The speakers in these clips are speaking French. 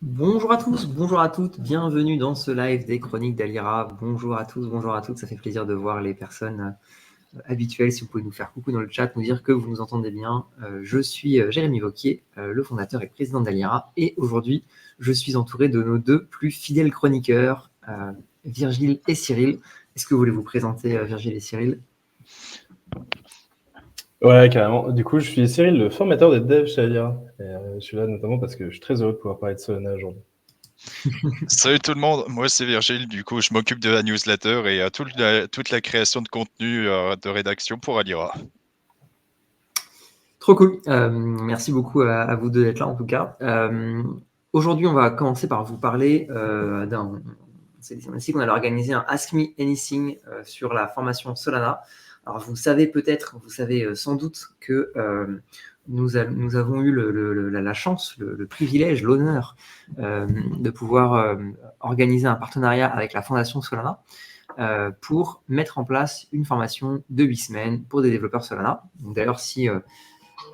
Bonjour à tous, bonjour à toutes, bienvenue dans ce live des Chroniques d'Alira. Bonjour à tous, bonjour à toutes, ça fait plaisir de voir les personnes habituelles. Si vous pouvez nous faire coucou dans le chat, nous dire que vous nous entendez bien. Je suis Jérémy Vauquier, le fondateur et président d'Alira, et aujourd'hui, je suis entouré de nos deux plus fidèles chroniqueurs, Virgile et Cyril. Est-ce que vous voulez vous présenter, Virgile et Cyril? Ouais, carrément. Du coup, je suis Cyril, le formateur des devs chez Alira. Et, je suis là notamment parce que je suis très heureux de pouvoir parler de Solana aujourd'hui. Salut tout le monde, moi c'est Virgile, du coup je m'occupe de la newsletter et toute la création de contenu de rédaction pour Alira. Trop cool. Merci beaucoup à vous deux d'être là en tout cas. Aujourd'hui, on va commencer par vous parler d'un. C'est ici qu'on allait organiser un Ask Me Anything sur la formation Solana. Alors, vous savez peut-être, vous savez sans doute que nous avons eu la chance, le privilège, l'honneur de pouvoir organiser un partenariat avec la Fondation Solana pour mettre en place une formation de 8 semaines pour des développeurs Solana. D'ailleurs, si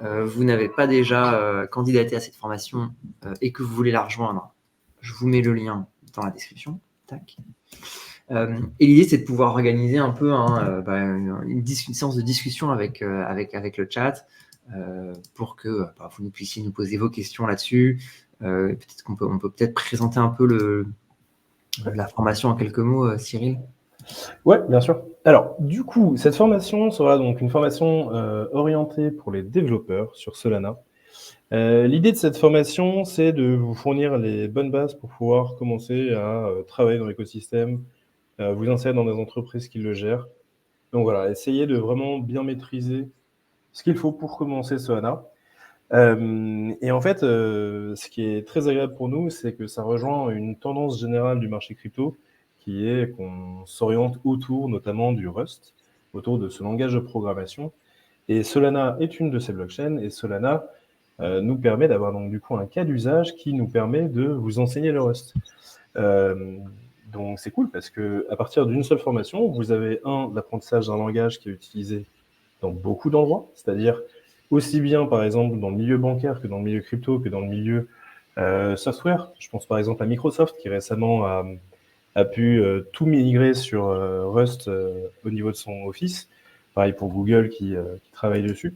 vous n'avez pas déjà candidaté à cette formation et que vous voulez la rejoindre, je vous mets le lien dans la description. Tac. Et l'idée, c'est de pouvoir organiser un peu une séance de discussion avec le chat pour que vous puissiez nous poser vos questions là-dessus. Peut-être qu'on peut peut-être présenter un peu la formation en quelques mots, Cyril. Ouais, bien sûr. Alors, du coup, cette formation sera donc une formation orientée pour les développeurs sur Solana. L'idée de cette formation, c'est de vous fournir les bonnes bases pour pouvoir commencer à travailler dans l'écosystème, vous insérer dans des entreprises qui le gèrent. Donc voilà, essayez de vraiment bien maîtriser ce qu'il faut pour commencer Solana. Et en fait, ce qui est très agréable pour nous, c'est que ça rejoint une tendance générale du marché crypto, qui est qu'on s'oriente autour notamment du Rust, autour de ce langage de programmation. Et Solana est une de ces blockchains, et Solana nous permet d'avoir donc du coup un cas d'usage qui nous permet de vous enseigner le Rust. Donc c'est cool parce que à partir d'une seule formation, vous avez l'apprentissage d'un langage qui est utilisé dans beaucoup d'endroits, c'est-à-dire aussi bien par exemple dans le milieu bancaire que dans le milieu crypto que dans le milieu software. Je pense par exemple à Microsoft qui récemment a pu tout migrer sur Rust au niveau de son Office. Pareil pour Google qui travaille dessus.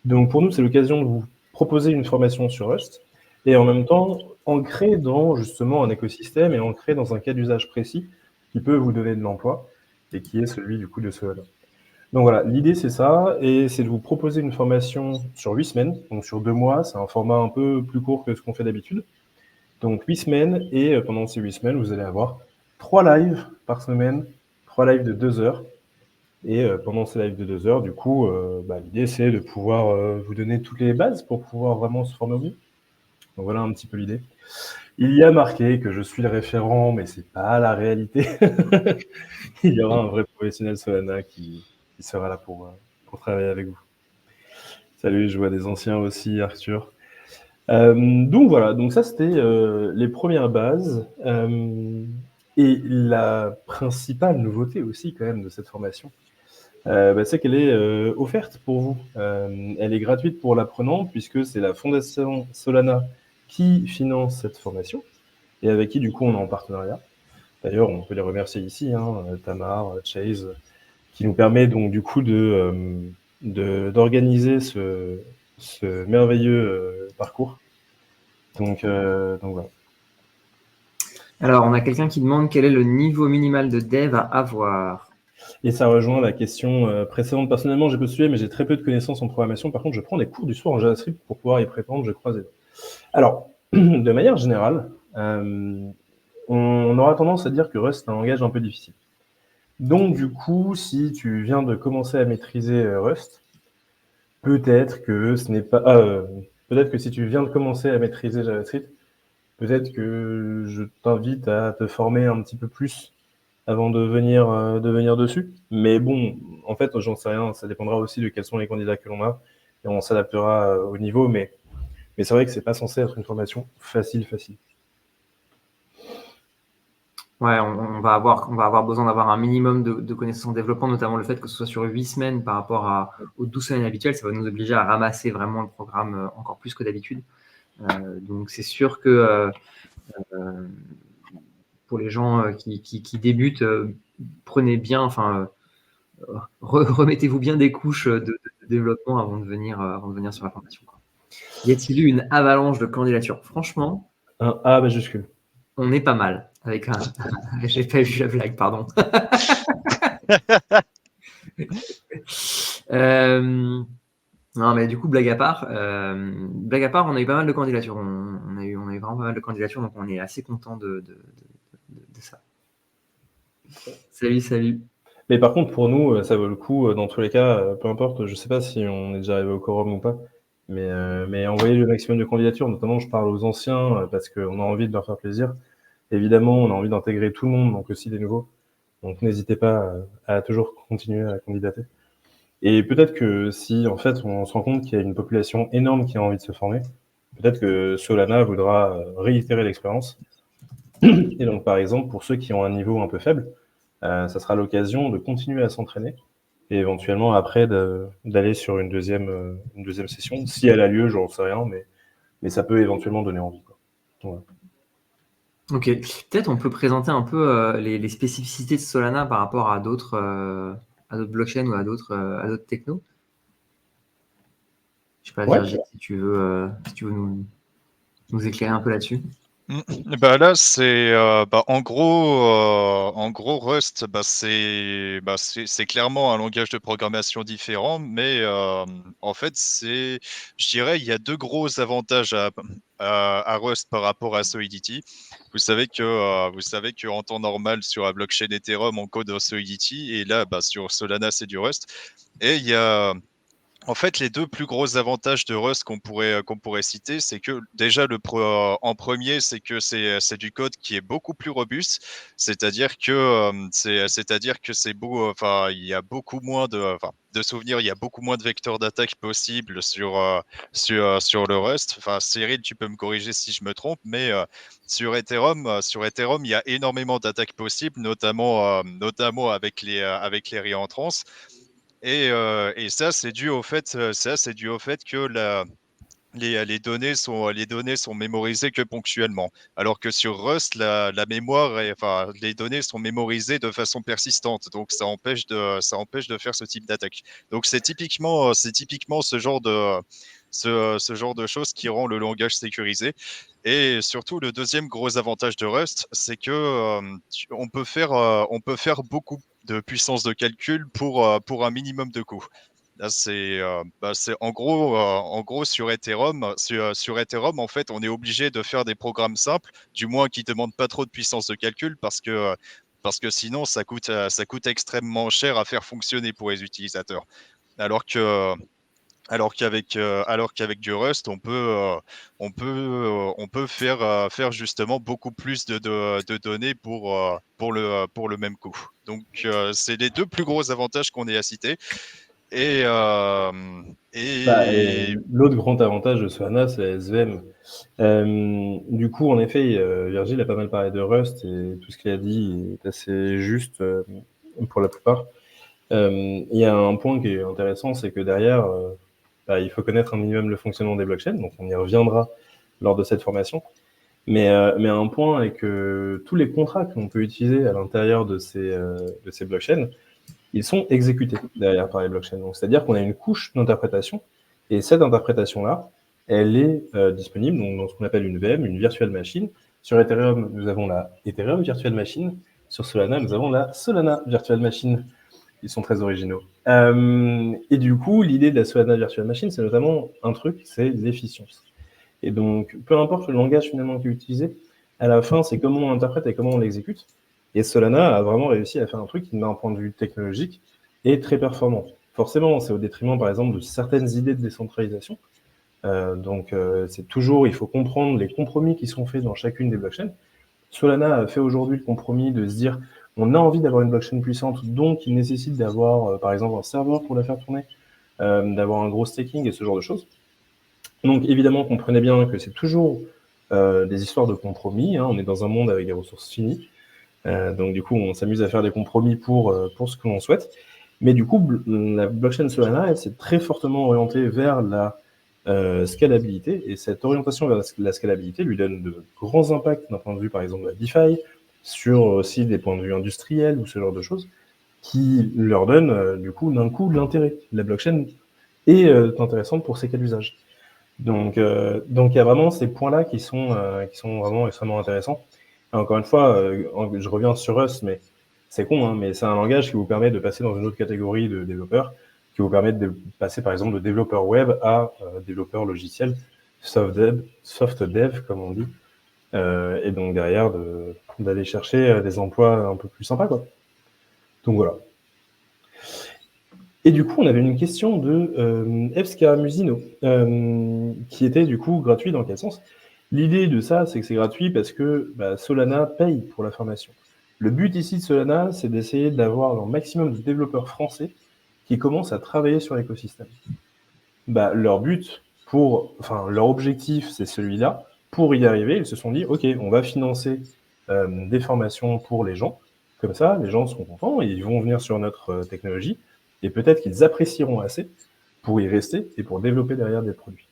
Donc pour nous, c'est l'occasion de vous proposer une formation sur Rust et en même temps ancrée dans justement un écosystème et ancrée dans un cas d'usage précis qui peut vous donner de l'emploi et qui est celui du coup de Solana. Donc voilà, l'idée c'est ça, et c'est de vous proposer une formation sur 8 semaines, donc sur 2 mois, c'est un format un peu plus court que ce qu'on fait d'habitude. Donc 8 semaines, et pendant ces 8 semaines, vous allez avoir 3 lives par semaine, 3 lives de 2 heures. Et pendant ces lives de 2 heures, du coup, l'idée c'est de pouvoir vous donner toutes les bases pour pouvoir vraiment se former au mieux. Donc voilà un petit peu l'idée. Il y a marqué que je suis le référent, mais c'est pas la réalité. Il y aura un vrai professionnel Solana qui sera là pour travailler avec vous. Salut, je vois des anciens aussi, Arthur. Donc voilà, donc ça c'était les premières bases. Et la principale nouveauté aussi quand même de cette formation, c'est qu'elle est offerte pour vous. Elle est gratuite pour l'apprenant puisque c'est la Fondation Solana qui finance cette formation et avec qui du coup on est en partenariat. D'ailleurs, on peut les remercier ici, Tamar, Chase, qui nous permet donc du coup d'organiser ce merveilleux parcours. Donc voilà. Alors, on a quelqu'un qui demande quel est le niveau minimal de dev à avoir. Et ça rejoint la question précédente. Personnellement, j'ai postulé, mais j'ai très peu de connaissances en programmation. Par contre, je prends des cours du soir en JavaScript pour pouvoir y prétendre, je croise les doigts. Alors, de manière générale, on aura tendance à dire que Rust est un langage un peu difficile. Donc, du coup, si tu viens de commencer à maîtriser Rust, peut-être que ce n'est pas... peut-être que si tu viens de commencer à maîtriser JavaScript, peut-être que je t'invite à te former un petit peu plus avant de venir dessus. Mais bon, en fait, j'en sais rien. Ça dépendra aussi de quels sont les candidats que l'on a. Et on s'adaptera au niveau. Mais c'est vrai que c'est pas censé être une formation facile. Ouais, on va avoir besoin d'avoir un minimum de connaissances en développement, notamment le fait que ce soit sur 8 semaines par rapport aux 12 semaines habituelles. Ça va nous obliger à ramasser vraiment le programme encore plus que d'habitude. Donc, c'est sûr que Euh, pour les gens qui débutent, prenez bien, enfin, remettez-vous bien des couches de développement avant de venir sur la formation, quoi. Y a-t-il eu une avalanche de candidatures? Franchement, Un A majuscule. on est pas mal avec un. J'ai pas vu la blague, pardon. Non, mais du coup, blague à part, on a eu pas mal de candidatures. On a eu vraiment pas mal de candidatures, donc on est assez content de ça. Salut. Mais par contre, pour nous, ça vaut le coup, dans tous les cas, peu importe, je sais pas si on est déjà arrivé au quorum ou pas, mais envoyer le maximum de candidatures, notamment je parle aux anciens, parce qu'on a envie de leur faire plaisir. Évidemment, on a envie d'intégrer tout le monde, donc aussi des nouveaux. Donc n'hésitez pas à toujours continuer à candidater. Et peut-être que si, en fait, on se rend compte qu'il y a une population énorme qui a envie de se former, peut-être que Solana voudra réitérer l'expérience. Et donc, par exemple, pour ceux qui ont un niveau un peu faible, ça sera l'occasion de continuer à s'entraîner et éventuellement après d'aller sur une deuxième session. Si elle a lieu, j'en sais rien, mais ça peut éventuellement donner envie, quoi. Voilà. Ok, peut-être on peut présenter un peu les spécificités de Solana par rapport à d'autres blockchains ou à d'autres technos. Je sais pas, Ouais. Virgile, si tu veux nous éclairer un peu là-dessus. Bah là, c'est en gros Rust, c'est clairement un langage de programmation différent, mais en fait, je dirais, il y a deux gros avantages à Rust par rapport à Solidity. Vous savez que en temps normal sur la blockchain Ethereum, on code en Solidity, et là, sur Solana, c'est du Rust. Et il y a en fait, les deux plus gros avantages de Rust qu'on pourrait citer, c'est que déjà en premier, c'est que c'est du code qui est beaucoup plus robuste, c'est-à-dire que c'est beau, enfin il y a beaucoup moins de souvenirs, il y a beaucoup moins de vecteurs d'attaque possibles sur le Rust. Enfin, Cyril, tu peux me corriger si je me trompe, mais sur Ethereum, il y a énormément d'attaques possibles, notamment avec les réentrants. Et ça, c'est dû au fait que les données sont mémorisées que ponctuellement. Alors que sur Rust, la mémoire, enfin, les données sont mémorisées de façon persistante. Donc, ça empêche de faire ce type d'attaque. Donc, c'est typiquement ce genre de choses qui rend le langage sécurisé. Et surtout, le deuxième gros avantage de Rust, c'est que on peut faire beaucoup de puissance de calcul pour un minimum de coûts. Là, c'est en gros sur Ethereum, en fait, on est obligé de faire des programmes simples, du moins qui demandent pas trop de puissance de calcul, parce que sinon ça coûte extrêmement cher à faire fonctionner pour les utilisateurs. Alors que alors qu'avec du Rust, on peut faire justement beaucoup plus de données pour le même coût. Donc, c'est les deux plus gros avantages qu'on ait à citer. Et, euh, Et et l'autre grand avantage de Solana, c'est la SVM. Du coup, en effet, Virgile a pas mal parlé de Rust et tout ce qu'il a dit est assez juste pour la plupart. Il y a un point qui est intéressant, c'est que derrière, il faut connaître un minimum le fonctionnement des blockchains, donc on y reviendra lors de cette formation. Mais un point est que tous les contrats que l'on peut utiliser à l'intérieur de ces blockchains, ils sont exécutés derrière par les blockchains. Donc, c'est-à-dire qu'on a une couche d'interprétation, et cette interprétation-là, elle est disponible donc, dans ce qu'on appelle une VM, une virtual machine. Sur Ethereum, nous avons la Ethereum Virtual Machine. Sur Solana, nous avons la Solana Virtual Machine. Ils sont très originaux. Et du coup, l'idée de la Solana Virtual Machine, c'est notamment un truc, c'est l'efficience. Et donc, peu importe le langage finalement qui est utilisé, à la fin, c'est comment on l'interprète et comment on l'exécute. Et Solana a vraiment réussi à faire un truc qui, d'un point de vue technologique, est très performant. Forcément, c'est au détriment, par exemple, de certaines idées de décentralisation. C'est toujours, il faut comprendre les compromis qui sont faits dans chacune des blockchains. Solana a fait aujourd'hui le compromis de se dire, on a envie d'avoir une blockchain puissante, donc il nécessite d'avoir, par exemple, un serveur pour la faire tourner, d'avoir un gros staking et ce genre de choses. Donc évidemment, comprenez bien que c'est toujours des histoires de compromis, hein. On est dans un monde avec des ressources finies. Donc du coup, on s'amuse à faire des compromis pour ce que l'on souhaite. Mais du coup, la blockchain Solana, elle s'est très fortement orientée vers la scalabilité, et cette orientation vers la scalabilité lui donne de grands impacts d'un point de vue, par exemple, de la DeFi, sur aussi des points de vue industriels ou ce genre de choses, qui leur donnent, du coup, d'un coup, l'intérêt. La blockchain est intéressante pour ces cas d'usage. Donc, il y a vraiment ces points-là qui sont vraiment extrêmement intéressants. Et encore une fois, je reviens sur Rust, mais c'est con, hein, mais c'est un langage qui vous permet de passer dans une autre catégorie de développeurs, qui vous permet de passer par exemple de développeur web à développeur logiciel, soft dev comme on dit, et donc derrière d'aller chercher des emplois un peu plus sympas, quoi. Donc voilà. Et du coup, on avait une question de Evska Musino, qui était du coup gratuit dans quel sens? L'idée de ça, c'est que c'est gratuit parce que Solana paye pour la formation. Le but ici de Solana, c'est d'essayer d'avoir un maximum de développeurs français qui commencent à travailler sur l'écosystème. Leur but, leur objectif, c'est celui-là. Pour y arriver, ils se sont dit, OK, on va financer des formations pour les gens. Comme ça, les gens seront contents et ils vont venir sur notre technologie. Et peut-être qu'ils apprécieront assez pour y rester et pour développer derrière des produits.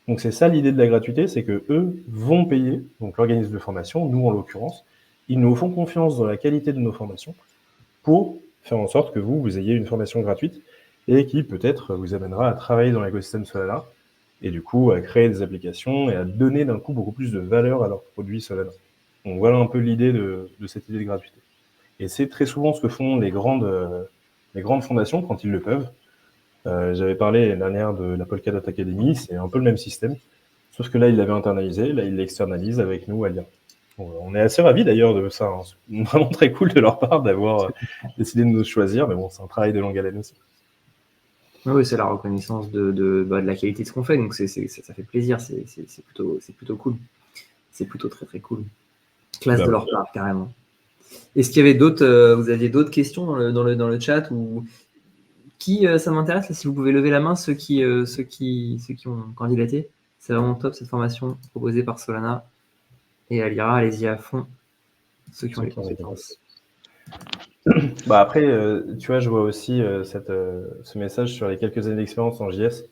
Donc c'est ça l'idée de la gratuité, c'est que eux vont payer, donc l'organisme de formation, nous en l'occurrence, ils nous font confiance dans la qualité de nos formations pour faire en sorte que vous ayez une formation gratuite et qui peut-être vous amènera à travailler dans l'écosystème Solana et du coup à créer des applications et à donner d'un coup beaucoup plus de valeur à leurs produits Solana. Donc voilà un peu l'idée de cette idée de gratuité. Et c'est très souvent ce que font les grandes fondations quand ils le peuvent. J'avais parlé l'année dernière de la Polkadot Academy, c'est un peu le même système, sauf que là, ils l'avaient internalisé, là, ils l'externalisent avec nous à Lyon. On est assez ravis d'ailleurs de ça, hein. C'est vraiment très cool de leur part d'avoir décidé de nous choisir, mais bon, c'est un travail de longue haleine aussi. Oui, c'est la reconnaissance de la qualité de ce qu'on fait, donc ça fait plaisir, c'est plutôt cool. C'est plutôt très très cool. Classe de leur part, carrément. Est-ce qu'il y avait vous aviez d'autres questions dans le chat ou ça m'intéresse, si vous pouvez lever la main, ceux qui ont candidaté. C'est vraiment top cette formation proposée par Solana. Et Alira, allez-y à fond, ceux qui ont les compétences. Après, tu vois, je vois aussi ce message sur les quelques années d'expérience en JS,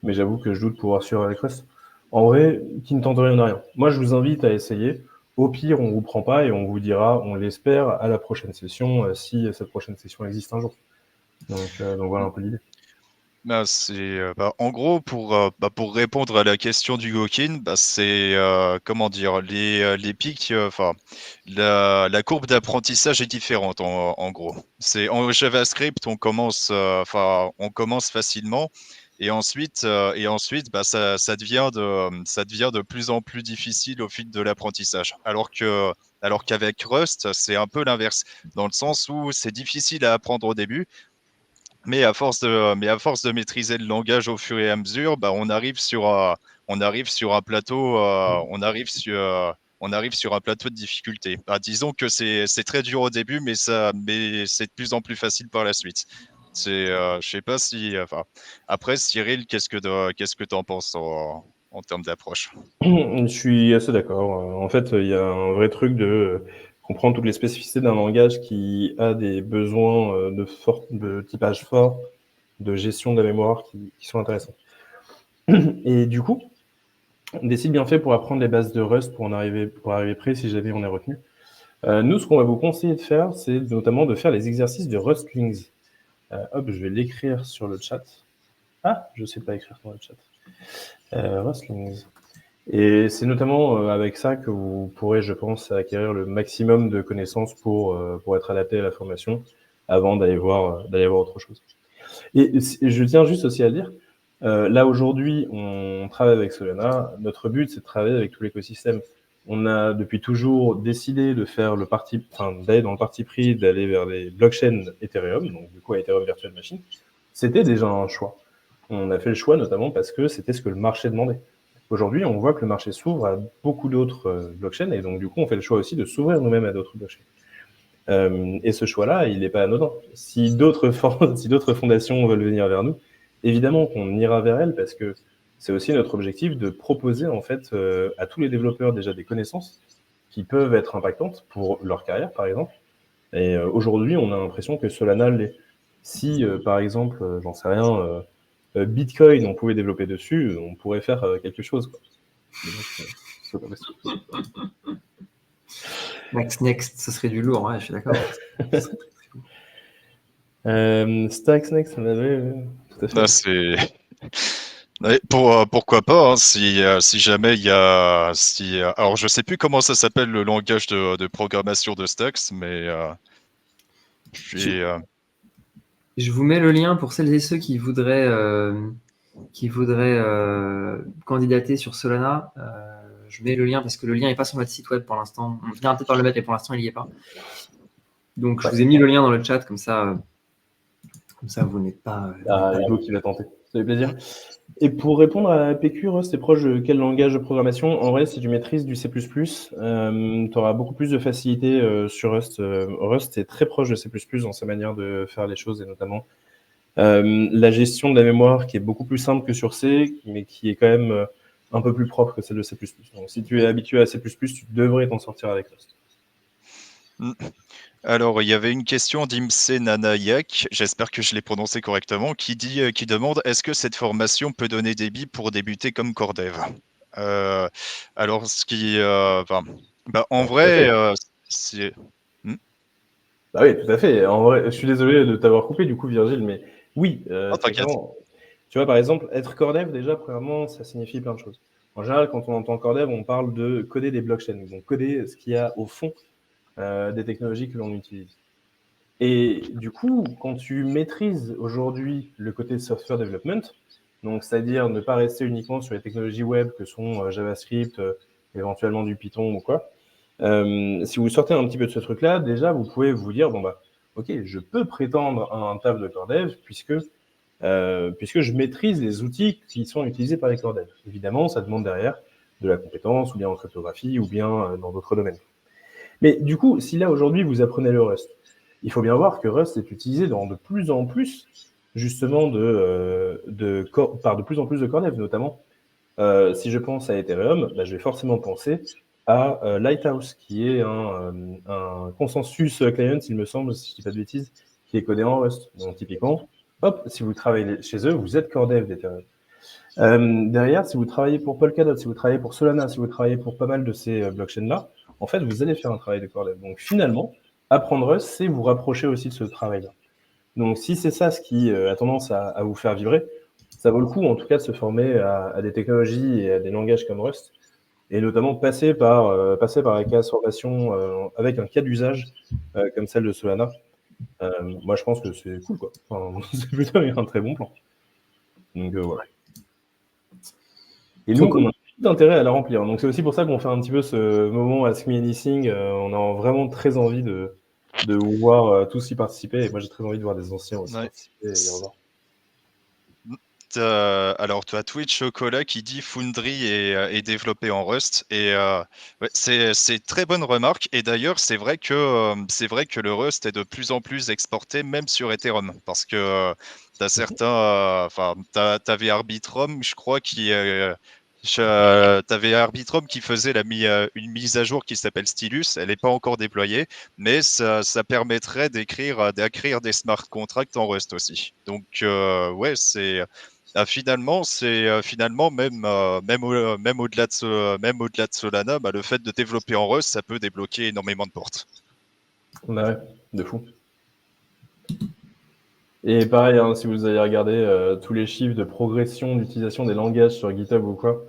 mais j'avoue que je doute pouvoir suivre avec Rust. En vrai, qui ne tente rien n'a rien. Moi, je vous invite à essayer. Au pire, on ne vous prend pas et on vous dira, on l'espère, à la prochaine session, si cette prochaine session existe un jour. Donc voilà un peu l'idée. En gros, pour répondre à la question du Gokin, c'est comment dire, les pics, la courbe d'apprentissage est différente en gros. C'est en JavaScript, on commence facilement et ensuite, ça devient de plus en plus difficile au fil de l'apprentissage. Alors qu'avec Rust, c'est un peu l'inverse, dans le sens où c'est difficile à apprendre au début. Mais à force de maîtriser le langage au fur et à mesure, on arrive sur un plateau, on arrive sur un plateau de difficulté. Disons que c'est très dur au début, mais c'est de plus en plus facile par la suite. Je sais pas si, après Cyril, qu'est-ce que tu en penses en termes d'approche? Je suis assez d'accord. En fait, il y a un vrai truc de comprendre toutes les spécificités d'un langage qui a des besoins de typage fort, de gestion de la mémoire qui sont intéressants. Et du coup, des sites bien faits pour apprendre les bases de Rust pour arriver prêt si jamais on est retenu. Nous, ce qu'on va vous conseiller de faire, c'est notamment de faire les exercices de Rustlings. Je vais l'écrire sur le chat. Ah, je ne sais pas écrire dans le chat. Rustlings. Et c'est notamment avec ça que vous pourrez, je pense, acquérir le maximum de connaissances pour être adapté à la formation avant d'aller voir autre chose. Et je tiens juste aussi à dire, là aujourd'hui, on travaille avec Solana. Notre but, c'est de travailler avec tout l'écosystème. On a depuis toujours décidé de faire d'aller dans le parti pris, d'aller vers les blockchains Ethereum, donc du coup Ethereum Virtual Machine. C'était déjà un choix. On a fait le choix notamment parce que c'était ce que le marché demandait. Aujourd'hui, on voit que le marché s'ouvre à beaucoup d'autres blockchains et donc du coup, on fait le choix aussi de s'ouvrir nous-mêmes à d'autres blockchains. Et ce choix-là, il n'est pas anodin. Si d'autres fondations veulent venir vers nous, évidemment qu'on ira vers elles parce que c'est aussi notre objectif de proposer en fait à tous les développeurs déjà des connaissances qui peuvent être impactantes pour leur carrière, par exemple. Et aujourd'hui, on a l'impression que Solana l'est. Si, par exemple, j'en sais rien, Bitcoin, on pouvait développer dessus, on pourrait faire quelque chose, quoi. C'est pas possible. Next, ce serait du lourd, ouais, je suis d'accord. Stacks Next, on avait tout à fait. Là, c'est. Ouais, pourquoi pas, hein, si jamais il y a. Alors, je sais plus comment ça s'appelle le langage de programmation de Stacks, mais Je vous mets le lien pour celles et ceux qui voudraient candidater sur Solana. Je mets le lien parce que le lien n'est pas sur notre site web pour l'instant. On finira peut-être par le mettre, mais pour l'instant, il n'y est pas. Donc, je vous ai mis le lien dans le chat, comme ça vous n'êtes pas. Hugo qui va tenter. Ça fait plaisir. Et pour répondre à la PQ, Rust est proche de quel langage de programmation? En vrai, si tu maîtrises du C++, tu auras beaucoup plus de facilité sur Rust. Rust est très proche de C++ dans sa manière de faire les choses, et notamment la gestion de la mémoire qui est beaucoup plus simple que sur C, mais qui est quand même un peu plus propre que celle de C++. Donc, si tu es habitué à C++, tu devrais t'en sortir avec Rust. Alors, il y avait une question d'Imse Nanayak, j'espère que je l'ai prononcé correctement, qui demande est-ce que cette formation peut donner des billes pour débuter comme core dev? Alors, en vrai, c'est. Bah oui, tout à fait. En vrai, je suis désolé de t'avoir coupé du coup, Virgile, mais oui, très t'inquiète. clairement. Tu vois, par exemple, être core dev, déjà, premièrement, ça signifie plein de choses. En général, quand on entend core dev, on parle de coder des blockchains, donc coder ce qu'il y a au fond des technologies que l'on utilise. Et du coup, quand tu maîtrises aujourd'hui le côté software development, donc c'est-à-dire ne pas rester uniquement sur les technologies web que sont JavaScript, éventuellement du Python ou quoi, si vous sortez un petit peu de ce truc-là, déjà, vous pouvez vous dire, bon bah, ok, je peux prétendre à un taf de core dev puisque je maîtrise les outils qui sont utilisés par les core devs. Évidemment, ça demande derrière de la compétence, ou bien en cryptographie, ou bien dans d'autres domaines. Mais du coup, si là, aujourd'hui, vous apprenez le Rust, il faut bien voir que Rust est utilisé dans de plus en plus, justement, par de plus en plus de core devs, notamment. Si je pense à Ethereum, bah, je vais forcément penser à Lighthouse, qui est un consensus client, il me semble, si je ne dis pas de bêtises, qui est codé en Rust. Donc, typiquement, hop, si vous travaillez chez eux, vous êtes core dev d'Ethereum. Derrière, si vous travaillez pour Polkadot, si vous travaillez pour Solana, si vous travaillez pour pas mal de ces blockchains-là, en fait, vous allez faire un travail de core dev. Donc, finalement, apprendre Rust, c'est vous rapprocher aussi de ce travail-là. Donc, si c'est ça ce qui a tendance à vous faire vibrer, ça vaut le coup, en tout cas, de se former à des technologies et à des langages comme Rust, et notamment passer par la classe formation avec un cas d'usage comme celle de Solana. Moi, je pense que c'est cool, quoi. Enfin, c'est plutôt un très bon plan. Donc, voilà. Et nous, on a tout intérêt à la remplir. Donc, c'est aussi pour ça qu'on fait un petit peu ce moment Ask Me Anything. On a vraiment très envie de vous voir tous y participer. Et moi, j'ai très envie de voir des anciens aussi participer et les revoir. Alors, tu as Twitch Chocolat qui dit Foundry est développé en Rust. Et ouais, c'est très bonne remarque. Et d'ailleurs, c'est vrai que le Rust est de plus en plus exporté, même sur Ethereum. Parce que tu as certains. Enfin, tu avais Arbitrum, je crois, t'avais Arbitrum qui faisait une mise à jour qui s'appelle Stylus. Elle n'est pas encore déployée, mais ça permettrait d'écrire des smart contracts en Rust aussi. Donc, ouais, c'est. Finalement, même au-delà de Solana, bah, le fait de développer en Rust, ça peut débloquer énormément de portes. Ouais, de fou. Et pareil, hein, si vous allez regarder tous les chiffres de progression d'utilisation des langages sur GitHub ou quoi,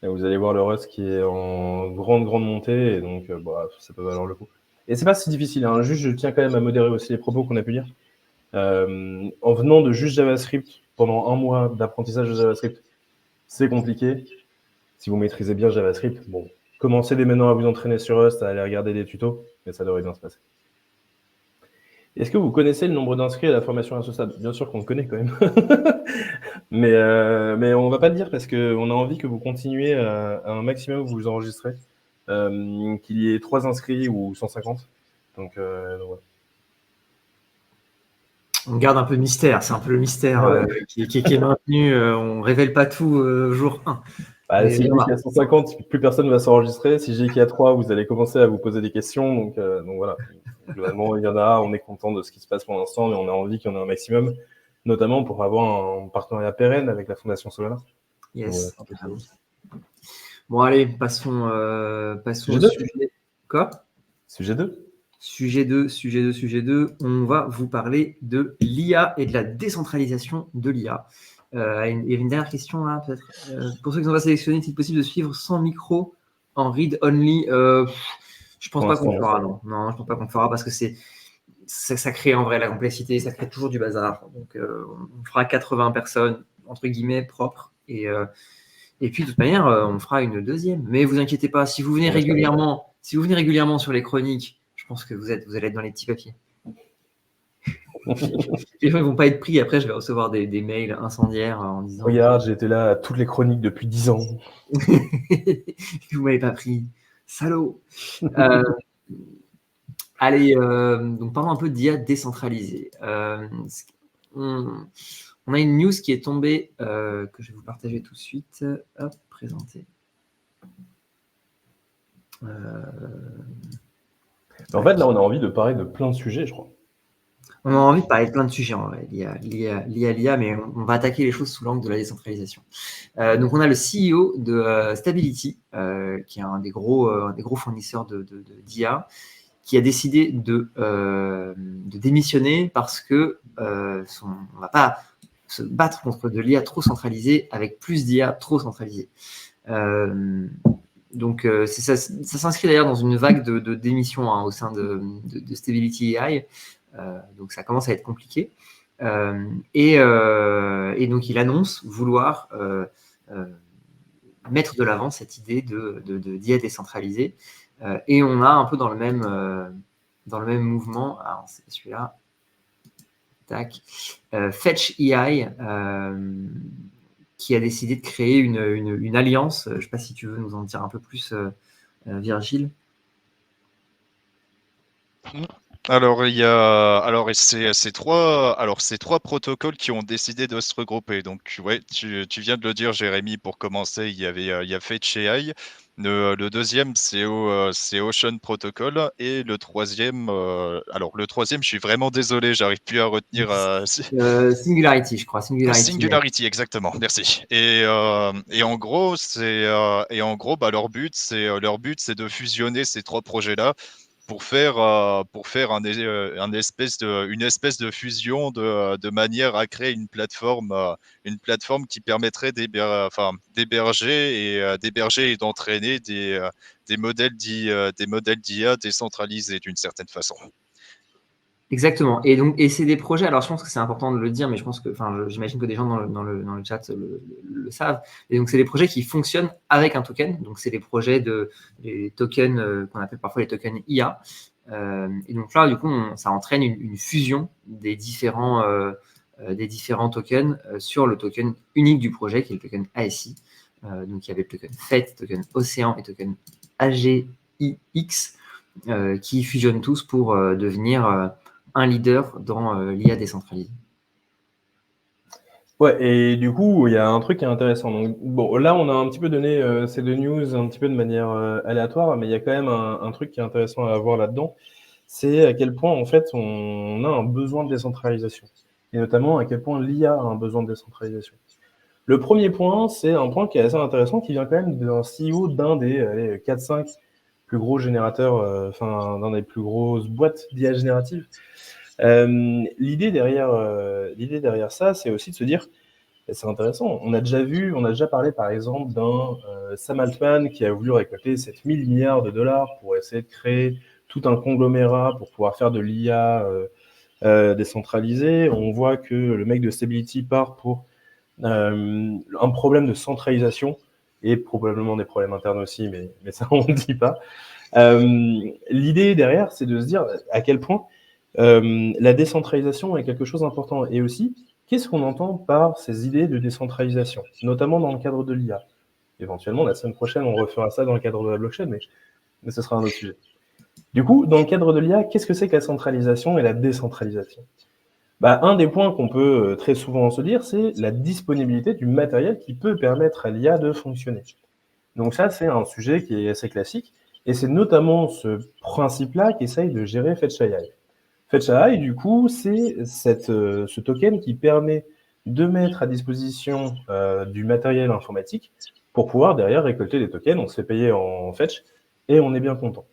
vous allez voir le Rust qui est en grande montée, et donc ça peut valoir le coup. Et c'est pas si difficile, hein. Juste, je tiens quand même à modérer aussi les propos qu'on a pu dire. En venant de juste JavaScript, pendant 1 mois d'apprentissage de JavaScript, c'est compliqué. Si vous maîtrisez bien JavaScript, bon, commencez dès maintenant à vous entraîner sur Rust, à aller regarder des tutos, mais ça devrait bien se passer. Est-ce que vous connaissez le nombre d'inscrits à la formation à ce stade? Bien sûr qu'on le connaît quand même. mais on ne va pas le dire parce qu'on a envie que vous continuiez à un maximum où vous vous enregistrez. Qu'il y ait 3 inscrits ou 150. Donc voilà. On garde un peu de mystère, c'est un peu le mystère qui est maintenu. On ne révèle pas tout jour 1. Bah, si je dis qu'il y a 150, plus personne ne va s'enregistrer. Si je dis qu'il y a 3, vous allez commencer à vous poser des questions. Donc voilà. Globalement, il y en a. On est content de ce qui se passe pour l'instant, mais on a envie qu'il y en ait un maximum. notamment pour avoir un partenariat pérenne avec la Fondation Solana. Yes. Donc, voilà, Bon, allez, passons Sujet au 2. sujet. Quoi? Sujet 2. Sujet 2. On va vous parler de l'IA et de la décentralisation de l'IA. Il y avait une dernière question là, peut-être. Pour ceux qui ne sont pas sélectionnés, est-il possible de suivre sans micro en read-only? Je pense Pour pas qu'on le l'instant, fera, non. Non, je pense pas qu'on le fera parce que ça crée en vrai la complexité, ça crée toujours du bazar. Donc, on fera 80 personnes, entre guillemets, propres. Et puis, de toute manière, on fera une deuxième. Mais vous inquiétez pas, si vous venez régulièrement sur les chroniques, je pense que vous allez être dans les petits papiers. Les gens ne vont pas être pris. Après, je vais recevoir des mails incendiaires en disant Regarde, j'étais là à toutes les chroniques depuis 10 ans. vous m'avez pas pris, salaud. Allez, donc parlons un peu d'IA décentralisée. On a une news qui est tombée, que je vais vous partager tout de suite. Hop, présenter. En fait, là, on a envie de parler de plein de sujets, je crois. On a envie de parler de plein de sujets en vrai, l'IA, mais on va attaquer les choses sous l'angle de la décentralisation. Donc, on a le CEO de Stability, qui est un des gros fournisseurs d'IA, qui a décidé de démissionner parce que on ne va pas se battre contre de l'IA trop centralisée avec plus d'IA trop centralisée. Donc, ça s'inscrit d'ailleurs dans une vague de démissions au sein de Stability AI. Donc, ça commence à être compliqué. Et donc, il annonce vouloir mettre de l'avant cette idée d'IA décentralisée. Et on a un peu dans le même mouvement, alors c'est celui-là, tac, Fetch AI, qui a décidé de créer une alliance. Je ne sais pas si tu veux nous en dire un peu plus, Virgile. Alors, c'est trois protocoles qui ont décidé de se regrouper. Donc, ouais, tu viens de le dire, Jérémy, pour commencer, il y a Fetch AI. Le deuxième, c'est Ocean Protocol. Et le troisième, je suis vraiment désolé, j'arrive plus à retenir. Singularity, je crois. Singularity, exactement. Merci. Et en gros, leur but, c'est de fusionner ces trois projets-là pour faire une espèce de fusion de manière à créer une plateforme qui permettrait d'héberger et d'entraîner des modèles d'IA décentralisés d'une certaine façon. Exactement. Et c'est des projets. Alors, je pense que c'est important de le dire, mais j'imagine que des gens dans le chat le savent. Et donc, c'est des projets qui fonctionnent avec un token. Donc, c'est des projets des tokens qu'on appelle parfois les tokens IA. Et donc là, du coup, ça entraîne une fusion des différents tokens sur le token unique du projet, qui est le token ASI. Donc, il y avait le token FET, token Océan et token AGIX, qui fusionnent tous pour devenir un leader dans l'IA décentralisée. Ouais, et du coup, il y a un truc qui est intéressant. Donc, bon, là, on a un petit peu donné ces deux news un petit peu de manière aléatoire, mais il y a quand même un truc qui est intéressant à voir là-dedans. C'est à quel point, en fait, on a un besoin de décentralisation. Et notamment, à quel point l'IA a un besoin de décentralisation. Le premier point, c'est un point qui est assez intéressant, qui vient quand même d'un CEO d'un des 4-5 plus gros générateurs, d'un des plus grosses boîtes d'IA générative. L'idée derrière ça, c'est aussi de se dire, c'est intéressant, on a déjà parlé par exemple d'un Sam Altman qui a voulu récolter 7 000 milliards de dollars pour essayer de créer tout un conglomérat pour pouvoir faire de l'IA décentralisée. On voit que le mec de Stability part pour un problème de centralisation et probablement des problèmes internes aussi, mais ça on ne dit pas. L'idée derrière, c'est de se dire à quel point la décentralisation est quelque chose d'important. Et aussi, qu'est-ce qu'on entend par ces idées de décentralisation, notamment dans le cadre de l'IA. Éventuellement, la semaine prochaine, on refera ça dans le cadre de la blockchain, mais ce sera un autre sujet. Du coup, dans le cadre de l'IA, qu'est-ce que c'est que la centralisation et la décentralisation ? Un des points qu'on peut très souvent se dire, c'est la disponibilité du matériel qui peut permettre à l'IA de fonctionner. Donc ça, c'est un sujet qui est assez classique, et c'est notamment ce principe-là qu'essaye de gérer Fetch AI. Fetch AI, du coup, c'est ce token qui permet de mettre à disposition du matériel informatique pour pouvoir derrière récolter les tokens. On se fait payer en fetch et on est bien content.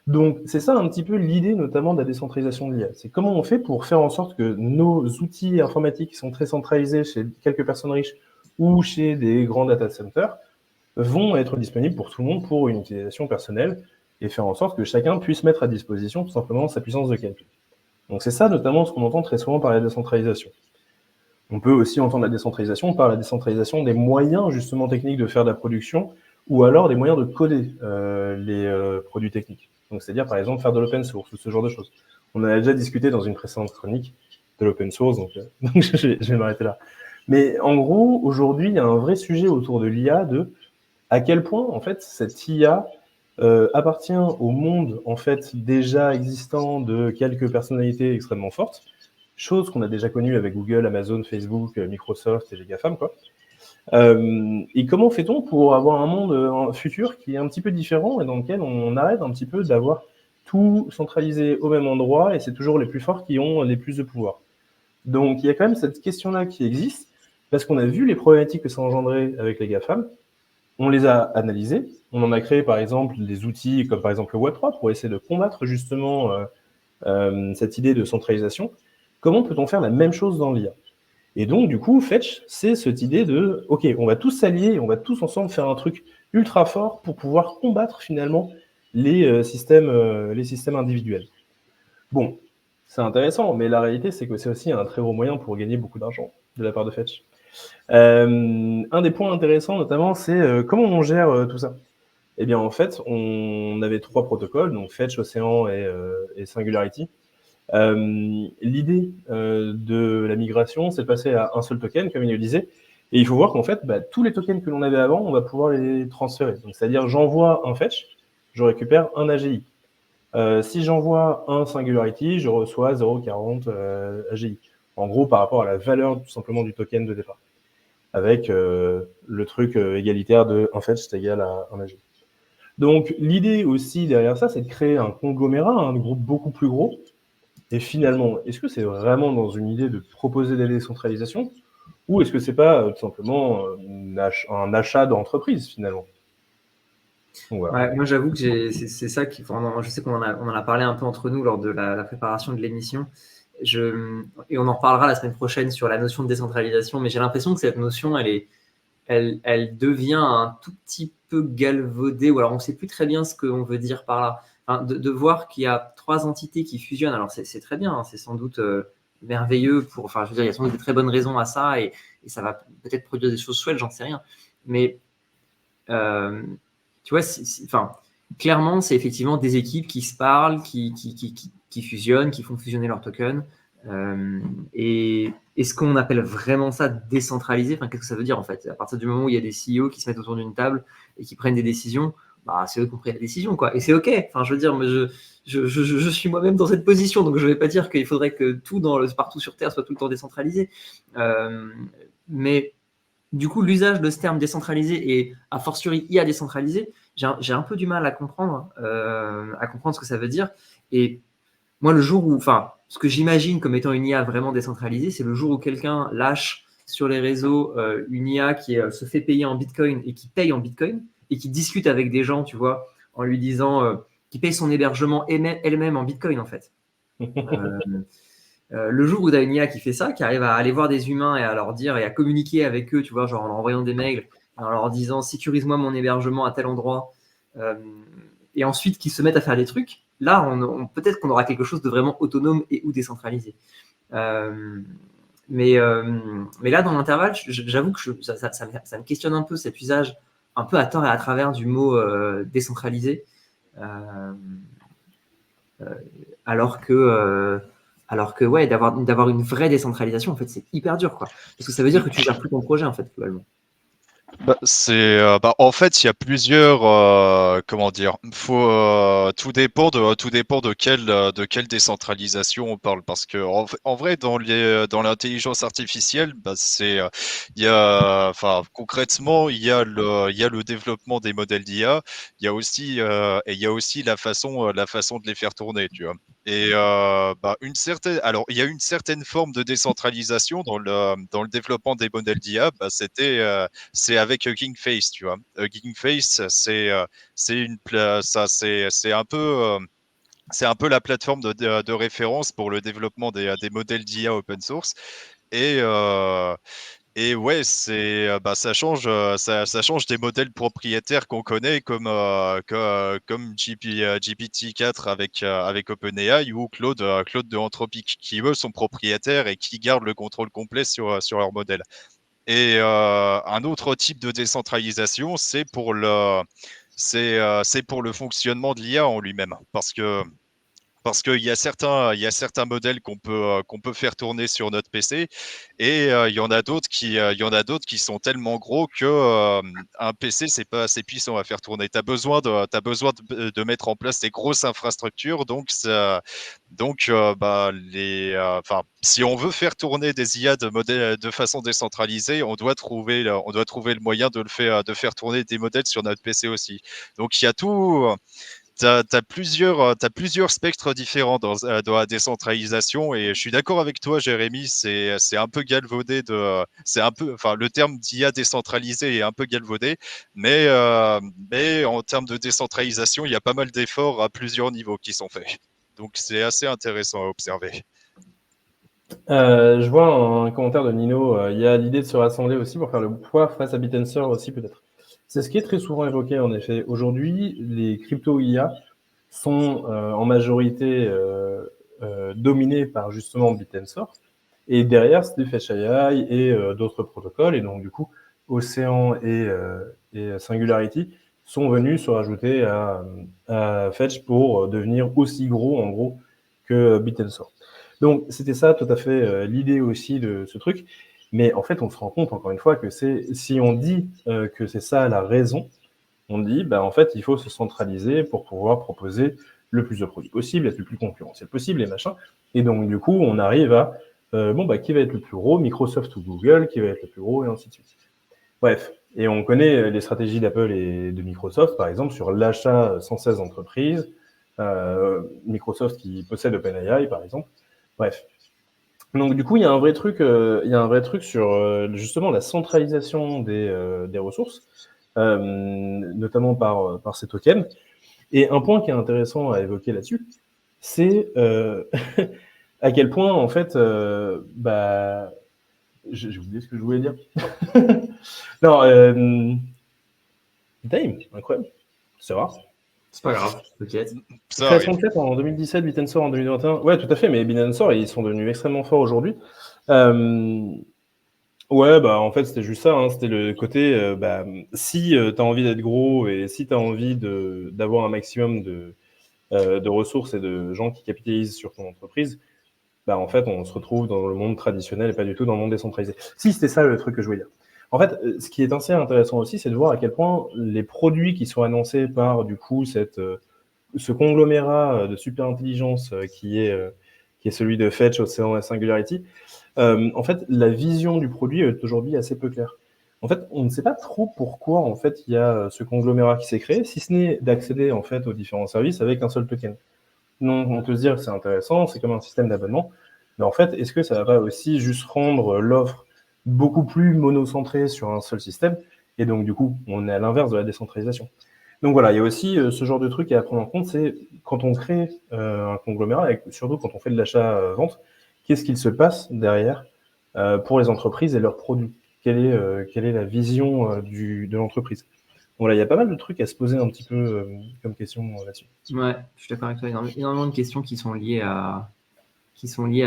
Donc, c'est ça un petit peu l'idée notamment de la décentralisation de l'IA. C'est comment on fait pour faire en sorte que nos outils informatiques qui sont très centralisés chez quelques personnes riches ou chez des grands data centers vont être disponibles pour tout le monde pour une utilisation personnelle et faire en sorte que chacun puisse mettre à disposition tout simplement sa puissance de calcul. Donc c'est ça notamment ce qu'on entend très souvent par la décentralisation. On peut aussi entendre la décentralisation par la décentralisation des moyens justement techniques de faire de la production ou alors des moyens de coder les produits techniques. Donc c'est-à-dire par exemple faire de l'open source ou ce genre de choses. On en a déjà discuté dans une précédente chronique de l'open source, donc je vais m'arrêter là. Mais en gros, aujourd'hui, il y a un vrai sujet autour de l'IA de à quel point en fait cette IA appartient au monde en fait déjà existant de quelques personnalités extrêmement fortes, chose qu'on a déjà connue avec Google, Amazon, Facebook, Microsoft et les GAFAM, quoi. Et comment fait-on pour avoir un monde futur qui est un petit peu différent et dans lequel on arrête un petit peu d'avoir tout centralisé au même endroit et c'est toujours les plus forts qui ont les plus de pouvoir. Donc il y a quand même cette question-là qui existe parce qu'on a vu les problématiques que ça engendrait avec les GAFAM. On les a analysés. On en a créé, par exemple, des outils comme, par exemple, le Web3 pour essayer de combattre justement cette idée de centralisation. Comment peut-on faire la même chose dans l'IA? Et donc, du coup, Fetch, c'est cette idée de, OK, on va tous s'allier et on va tous ensemble faire un truc ultra fort pour pouvoir combattre finalement les systèmes individuels. Bon, c'est intéressant, mais la réalité, c'est que c'est aussi un très gros moyen pour gagner beaucoup d'argent de la part de Fetch. Un des points intéressants, notamment, c'est comment on gère tout ça. Eh bien, en fait, on avait 3 protocoles, donc Fetch, Océan et Singularity. L'idée de la migration, c'est de passer à un seul token, comme il le disait, et il faut voir qu'en fait, tous les tokens que l'on avait avant, on va pouvoir les transférer. Donc, c'est-à-dire, j'envoie un Fetch, je récupère un AGI. Si j'envoie un Singularity, je reçois 0,40 AGI. En gros, par rapport à la valeur tout simplement du token de départ avec le truc égalitaire de un fetch c'est égal à un AG. Donc l'idée aussi derrière ça, c'est de créer un conglomérat, un groupe beaucoup plus gros. Et finalement, est-ce que c'est vraiment dans une idée de proposer des décentralisations ou est-ce que c'est pas tout simplement un achat d'entreprise finalement? Donc, voilà. Ouais, moi, j'avoue que c'est ça qui. Enfin, je sais qu'on en a parlé un peu entre nous lors de la préparation de l'émission. Et on en reparlera la semaine prochaine sur la notion de décentralisation, mais j'ai l'impression que cette notion, elle devient un tout petit peu galvaudée, ou alors on ne sait plus très bien ce qu'on veut dire par là. Enfin, de voir qu'il y a 3 entités qui fusionnent, alors c'est très bien, hein, c'est sans doute merveilleux pour. Enfin, je veux dire, il y a sans doute de très bonnes raisons à ça, et ça va peut-être produire des choses chouettes, j'en sais rien. Mais tu vois, enfin, clairement, c'est effectivement des équipes qui se parlent, qui fusionnent, qui font fusionner leurs tokens. Et est-ce qu'on appelle vraiment ça décentralisé? Enfin, qu'est-ce que ça veut dire en fait? À partir du moment où il y a des CEO qui se mettent autour d'une table et qui prennent des décisions, bah, c'est eux qui ont pris la décision, quoi. Et c'est OK. Enfin, je veux dire, je suis moi-même dans cette position, donc je ne vais pas dire qu'il faudrait que tout partout sur Terre soit tout le temps décentralisé. Mais du coup, l'usage de ce terme décentralisé et a fortiori IA décentralisé, j'ai un peu du mal à comprendre ce que ça veut dire. Et moi, le jour où, enfin, ce que j'imagine comme étant une IA vraiment décentralisée, c'est le jour où quelqu'un lâche sur les réseaux une IA qui se fait payer en Bitcoin et qui paye en Bitcoin et qui discute avec des gens, tu vois, en lui disant qui paye son hébergement elle-même en Bitcoin, en fait. Le jour où tu as une IA qui fait ça, qui arrive à aller voir des humains et à leur dire et à communiquer avec eux, tu vois, genre en leur envoyant des mails, en leur disant sécurise-moi mon hébergement à tel endroit, et ensuite qui se mettent à faire des trucs, là, peut-être qu'on aura quelque chose de vraiment autonome et ou décentralisé. Mais là, dans l'intervalle, j'avoue que ça me questionne un peu cet usage un peu à tort et à travers du mot décentralisé, alors que ouais, d'avoir une vraie décentralisation, en fait, c'est hyper dur, quoi. Parce que ça veut dire que tu gères plus ton projet, en fait, globalement. En fait, il y a plusieurs, comment dire, tout dépend de quelle décentralisation on parle, parce que en vrai, dans l'intelligence artificielle, concrètement, il y a le développement des modèles d'IA, il y a aussi la façon de les faire tourner, tu vois. Et alors, il y a une certaine forme de décentralisation dans le développement des modèles d'IA. C'est avec Hugging Face, tu vois. Hugging Face, c'est un peu la plateforme de référence pour le développement des modèles d'IA open source. Et, euh, et ouais, ça change des modèles propriétaires qu'on connaît comme GPT-4 avec OpenAI ou Claude de Anthropic, qui eux sont propriétaires et qui gardent le contrôle complet sur leur modèle. Et un autre type de décentralisation, c'est pour le fonctionnement de l'IA en lui-même, parce qu'il il y a certains modèles qu'on peut faire tourner sur notre PC et il y en a d'autres qui sont tellement gros que un PC c'est pas assez puissant à faire tourner. T'as besoin de mettre en place des grosses infrastructures, enfin, si on veut faire tourner des IA de modèles de façon décentralisée, on doit trouver le moyen de faire tourner des modèles sur notre PC aussi. Donc il y a tout. T'as plusieurs spectres différents dans la décentralisation et je suis d'accord avec toi, Jérémy, c'est un peu galvaudé enfin, le terme d'IA décentralisé est un peu galvaudé, mais en termes de décentralisation, il y a pas mal d'efforts à plusieurs niveaux qui sont faits. Donc, c'est assez intéressant à observer. Je vois un commentaire de Nino, il y a l'idée de se rassembler aussi pour faire le poids face à Bittenser aussi peut-être. C'est ce qui est très souvent évoqué en effet. Aujourd'hui, les crypto-IA sont en majorité dominés par justement Bittenser. Et derrière, c'est du Fetch AI et d'autres protocoles. Et donc, du coup, Océan et Singularity sont venus se rajouter à Fetch pour devenir aussi gros, en gros, que Bittenser. Donc, c'était ça tout à fait l'idée aussi de ce truc. Mais en fait, on se rend compte, encore une fois, que si on dit que c'est ça la raison, on dit, bah, en fait, il faut se centraliser pour pouvoir proposer le plus de produits possible, être le plus concurrentiel possible et machin. Et donc, du coup, on arrive à, qui va être le plus gros, Microsoft ou Google, qui va être le plus gros, et ainsi de suite. Bref. Et on connaît les stratégies d'Apple et de Microsoft, par exemple, sur l'achat sans cesse d'entreprises, Microsoft qui possède OpenAI, par exemple. Bref. Donc, du coup, il y a un vrai truc sur justement la centralisation des ressources, notamment par ces tokens. Et un point qui est intéressant à évoquer là-dessus, c'est à quel point, en fait, j'ai oublié ce que je voulais dire. Non, Dame, incroyable. C'est rare. C'est pas grave, t'inquiète. Ça Création arrive. de 4 en 2017, Bittenser en 2021. Ouais, tout à fait, mais Bittenser, ils sont devenus extrêmement forts aujourd'hui. Ouais, bah en fait, c'était juste ça, hein. C'était le côté, si tu as envie d'être gros et si tu as envie d'avoir un maximum de ressources et de gens qui capitalisent sur ton entreprise, bah en fait, on se retrouve dans le monde traditionnel et pas du tout dans le monde décentralisé. Si, c'était ça le truc que je voulais dire. En fait, ce qui est assez intéressant aussi, c'est de voir à quel point les produits qui sont annoncés par, du coup, ce conglomérat de super intelligence qui est celui de Fetch, Océan et Singularity, en fait, la vision du produit est aujourd'hui assez peu claire. En fait, on ne sait pas trop pourquoi en fait il y a ce conglomérat qui s'est créé, si ce n'est d'accéder en fait aux différents services avec un seul token. Donc, on peut se dire que c'est intéressant, c'est comme un système d'abonnement, mais en fait, est-ce que ça va pas aussi juste rendre l'offre beaucoup plus monocentrée sur un seul système, et donc du coup, on est à l'inverse de la décentralisation. Donc voilà, il y a aussi ce genre de truc à prendre en compte, c'est quand on crée un conglomérat, et surtout quand on fait de l'achat-vente, qu'est-ce qu'il se passe derrière pour les entreprises et leurs produits? Quelle est la vision de l'entreprise? Voilà, il y a pas mal de trucs à se poser un petit peu comme question là-dessus. Ouais, je suis d'accord avec toi. Il y a énormément de questions qui sont liées à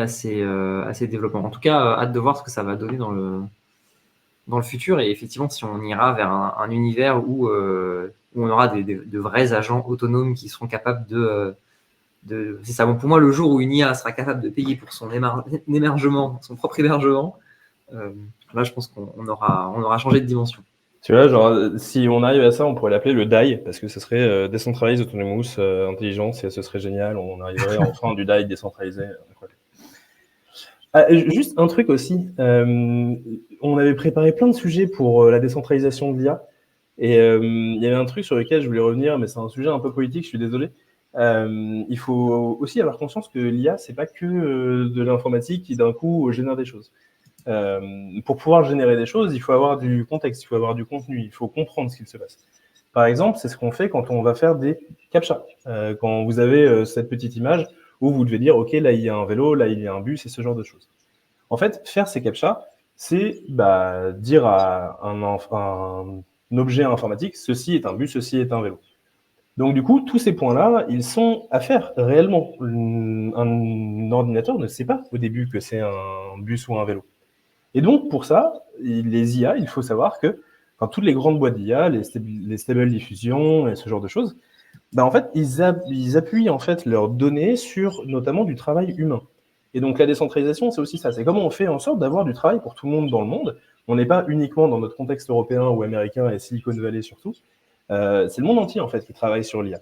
ces développements. En tout cas, hâte de voir ce que ça va donner dans le futur. Et effectivement, si on ira vers un univers où on aura de vrais agents autonomes qui seront capables c'est ça. Bon, pour moi, le jour où une IA sera capable de payer pour son émergement, son propre hébergement, là, je pense qu'on aura changé de dimension. Tu vois, genre, si on arrive à ça, on pourrait l'appeler le DAI, parce que ce serait Decentralized Autonomous Intelligence, et ce serait génial, on arriverait enfin du DAI décentralisé. Juste un truc aussi, on avait préparé plein de sujets pour la décentralisation de l'IA, et il y avait un truc sur lequel je voulais revenir, mais c'est un sujet un peu politique, je suis désolé, Il faut aussi avoir conscience que l'IA, c'est pas que de l'informatique qui d'un coup génère des choses. Pour pouvoir générer des choses, il faut avoir du contexte, il faut avoir du contenu, il faut comprendre ce qu'il se passe. Par exemple, c'est ce qu'on fait quand on va faire des captcha. Quand vous avez cette petite image où vous devez dire, OK, là, il y a un vélo, là, il y a un bus et ce genre de choses. En fait, faire ces captcha, c'est dire à un objet informatique, ceci est un bus, ceci est un vélo. Donc du coup, tous ces points-là, ils sont à faire réellement. Un ordinateur ne sait pas au début que c'est un bus ou un vélo. Et donc pour ça, les IA, il faut savoir que toutes les grandes boîtes d'IA, les Stable Diffusion et ce genre de choses, en fait, ils appuient en fait leurs données sur notamment du travail humain. Et donc la décentralisation, c'est aussi ça. C'est comment on fait en sorte d'avoir du travail pour tout le monde dans le monde. On n'est pas uniquement dans notre contexte européen ou américain et Silicon Valley surtout. C'est le monde entier en fait qui travaille sur l'IA.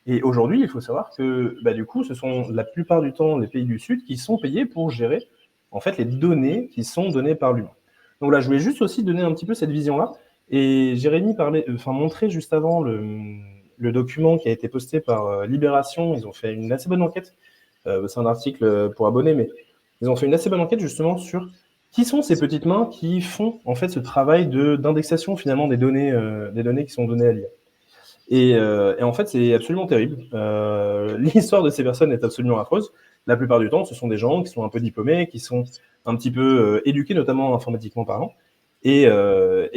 Et aujourd'hui, il faut savoir que du coup, ce sont la plupart du temps les pays du Sud qui sont payés pour gérer en fait les données qui sont données par l'humain. Donc là, je voulais juste aussi donner un petit peu cette vision-là. Et Jérémy montrait juste avant le document qui a été posté par Libération. Ils ont fait une assez bonne enquête. C'est un article pour abonnés, mais ils ont fait une assez bonne enquête justement sur qui sont ces petites mains qui font en fait ce travail d'indexation finalement des données qui sont données à l'IA. Et en fait, c'est absolument terrible. L'histoire de ces personnes est absolument affreuse. La plupart du temps, ce sont des gens qui sont un peu diplômés, qui sont un petit peu éduqués, notamment informatiquement parlant, et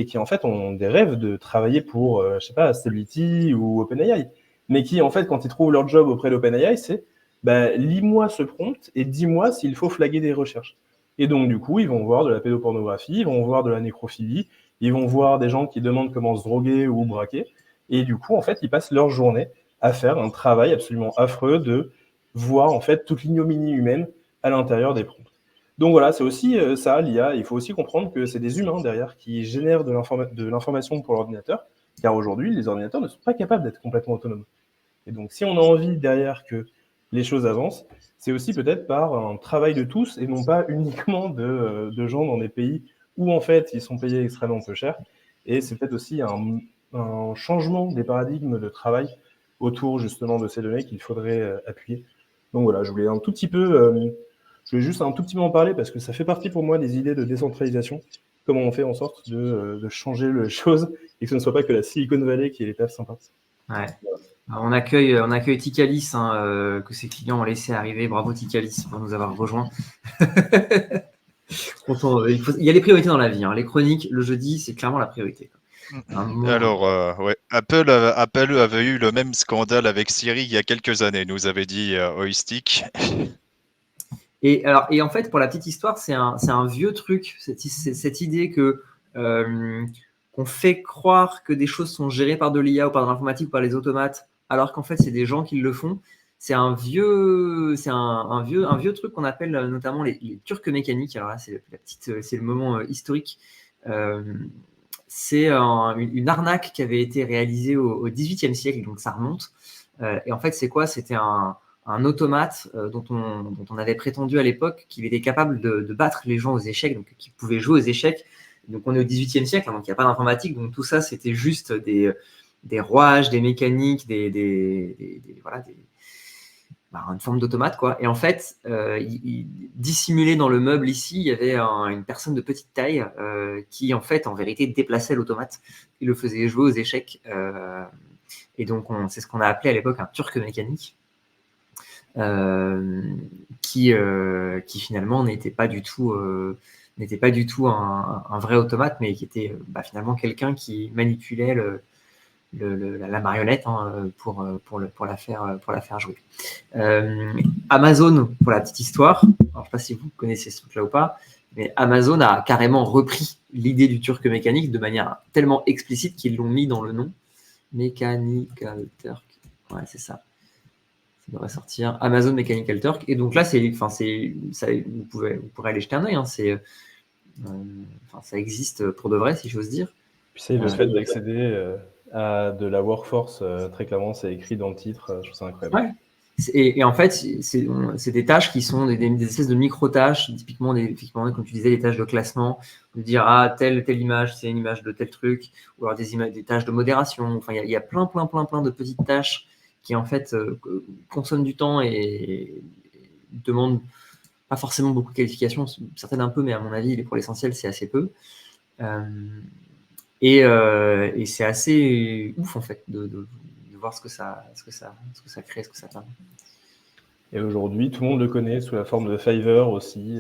qui en fait ont des rêves de travailler pour, je sais pas, Stability ou OpenAI, mais qui en fait, quand ils trouvent leur job auprès d'OpenAI, c'est lis-moi ce prompt et dis-moi s'il faut flaguer des recherches. Et donc du coup, ils vont voir de la pédopornographie, ils vont voir de la nécrophilie, ils vont voir des gens qui demandent comment se droguer ou braquer. Et du coup, en fait, ils passent leur journée à faire un travail absolument affreux de voir en fait toute l'ignominie humaine à l'intérieur des prompts. Donc voilà, c'est aussi ça, l'IA. Il faut aussi comprendre que c'est des humains derrière qui génèrent de l'information pour l'ordinateur, car aujourd'hui, les ordinateurs ne sont pas capables d'être complètement autonomes. Et donc, si on a envie derrière que les choses avancent, c'est aussi peut-être par un travail de tous et non pas uniquement de gens dans des pays où en fait ils sont payés extrêmement peu cher. Et c'est peut-être aussi un changement des paradigmes de travail autour justement de ces données qu'il faudrait appuyer. Donc voilà, je voulais juste un tout petit peu en parler parce que ça fait partie pour moi des idées de décentralisation. Comment on fait en sorte de changer les choses et que ce ne soit pas que la Silicon Valley qui est l'étape sympa. Ouais. On accueille Ticalis, que ses clients ont laissé arriver. Bravo Ticalis pour nous avoir rejoints. Il y a les priorités dans la vie. Les chroniques, le jeudi, c'est clairement la priorité. Alors, ouais, Apple avait eu le même scandale avec Siri il y a quelques années, nous avait dit Oistic. Et en fait, pour la petite histoire, c'est un vieux truc, cette idée que qu'on fait croire que des choses sont gérées par de l'IA ou par de l'informatique ou par les automates, alors qu'en fait, c'est des gens qui le font. C'est un vieux truc qu'on appelle notamment les turcs mécaniques. Alors là, c'est le moment historique. C'est une arnaque qui avait été réalisée au XVIIIe siècle, donc ça remonte. Et en fait, c'est quoi? C'était un automate dont on avait prétendu à l'époque qu'il était capable de battre les gens aux échecs, donc qu'il pouvait jouer aux échecs. Donc on est au XVIIIe siècle, donc il n'y a pas d'informatique, donc tout ça c'était juste des rouages, des mécaniques, une forme d'automate quoi. Et en fait, dissimulé dans le meuble ici, il y avait une personne de petite taille qui en fait en vérité déplaçait l'automate, il le faisait jouer aux échecs. Et donc c'est ce qu'on a appelé à l'époque un turc mécanique. Qui finalement n'était pas du tout un vrai automate, mais qui était finalement quelqu'un qui manipulait la marionnette pour la faire jouer. Amazon, pour la petite histoire, alors, je ne sais pas si vous connaissez ce truc-là ou pas, mais Amazon a carrément repris l'idée du turc mécanique de manière tellement explicite qu'ils l'ont mis dans le nom. Mechanical Turk, ouais, c'est ça. Ça devrait sortir Amazon Mechanical Turk. Et donc là, vous pourrez aller jeter un œil. Ça existe pour de vrai, si j'ose dire. Puis c'est le fait d'accéder à de la workforce, très clairement, c'est écrit dans le titre. Je trouve ça incroyable. Ouais. Et en fait, c'est des tâches qui sont des espèces de micro-tâches, typiquement, comme tu disais, des tâches de classement, de dire telle image, c'est une image de tel truc, ou alors des tâches de modération. Enfin, il y a plein de petites tâches qui en fait consomme du temps et demande pas forcément beaucoup de qualifications, certaines un peu, mais à mon avis, pour l'essentiel, c'est assez peu. Et c'est assez ouf en fait de voir ce que ça crée, ce que ça permet. Et aujourd'hui, tout le monde le connaît sous la forme de Fiverr aussi,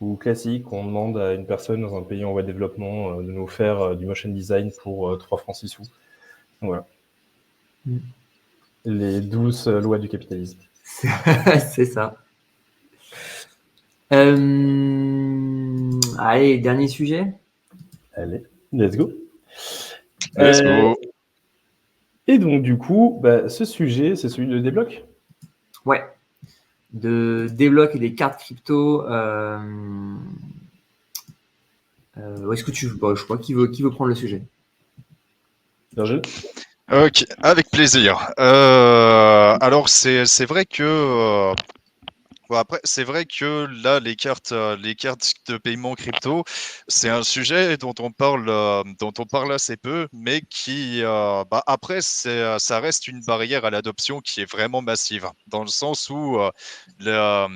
ou classique, on demande à une personne dans un pays en voie de développement de nous faire du motion design pour 3 francs 6 sous. Donc, voilà. Les douces lois du capitalisme. C'est ça. Allez, dernier sujet. Allez, let's go. Let's go. Et donc, du coup, ce sujet, c'est celui de Débloc. Ouais. De Débloc et des cartes crypto. Est-ce que tu veux, je crois, qui veut prendre le sujet? Virgile. Ok, avec plaisir. Alors c'est vrai que bon, après, c'est vrai que là, les cartes de paiement crypto, c'est un sujet dont on parle assez peu, mais qui, après, ça reste une barrière à l'adoption qui est vraiment massive, dans le sens où la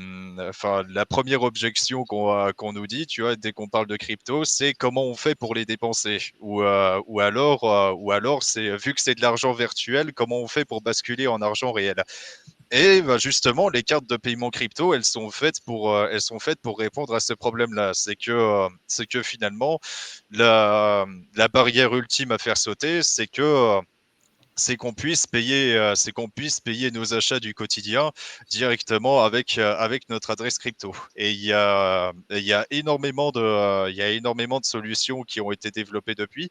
première objection qu'on nous dit, tu vois, dès qu'on parle de crypto, c'est comment on fait pour les dépenser, ou alors c'est vu que c'est de l'argent virtuel, comment on fait pour basculer en argent réel. Et justement, les cartes de paiement crypto, elles sont faites pour répondre à ce problème-là. C'est que finalement, la barrière ultime à faire sauter, c'est qu'on puisse payer nos achats du quotidien directement avec notre adresse crypto. Et il y a énormément de solutions qui ont été développées depuis.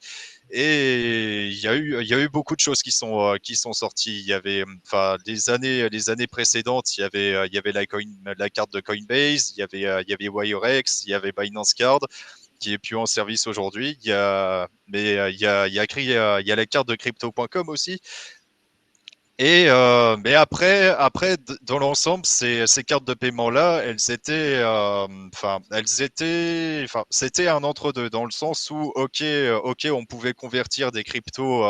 Et il y a eu beaucoup de choses qui sont sorties. Il y avait, les années précédentes, il y avait la carte de Coinbase, il y avait Wirex, il y avait Binance Card qui est plus en service aujourd'hui. Il y a la carte de crypto.com aussi. Et mais après, dans l'ensemble, ces cartes de paiement-là, c'était un entre-deux dans le sens où, ok, on pouvait convertir des cryptos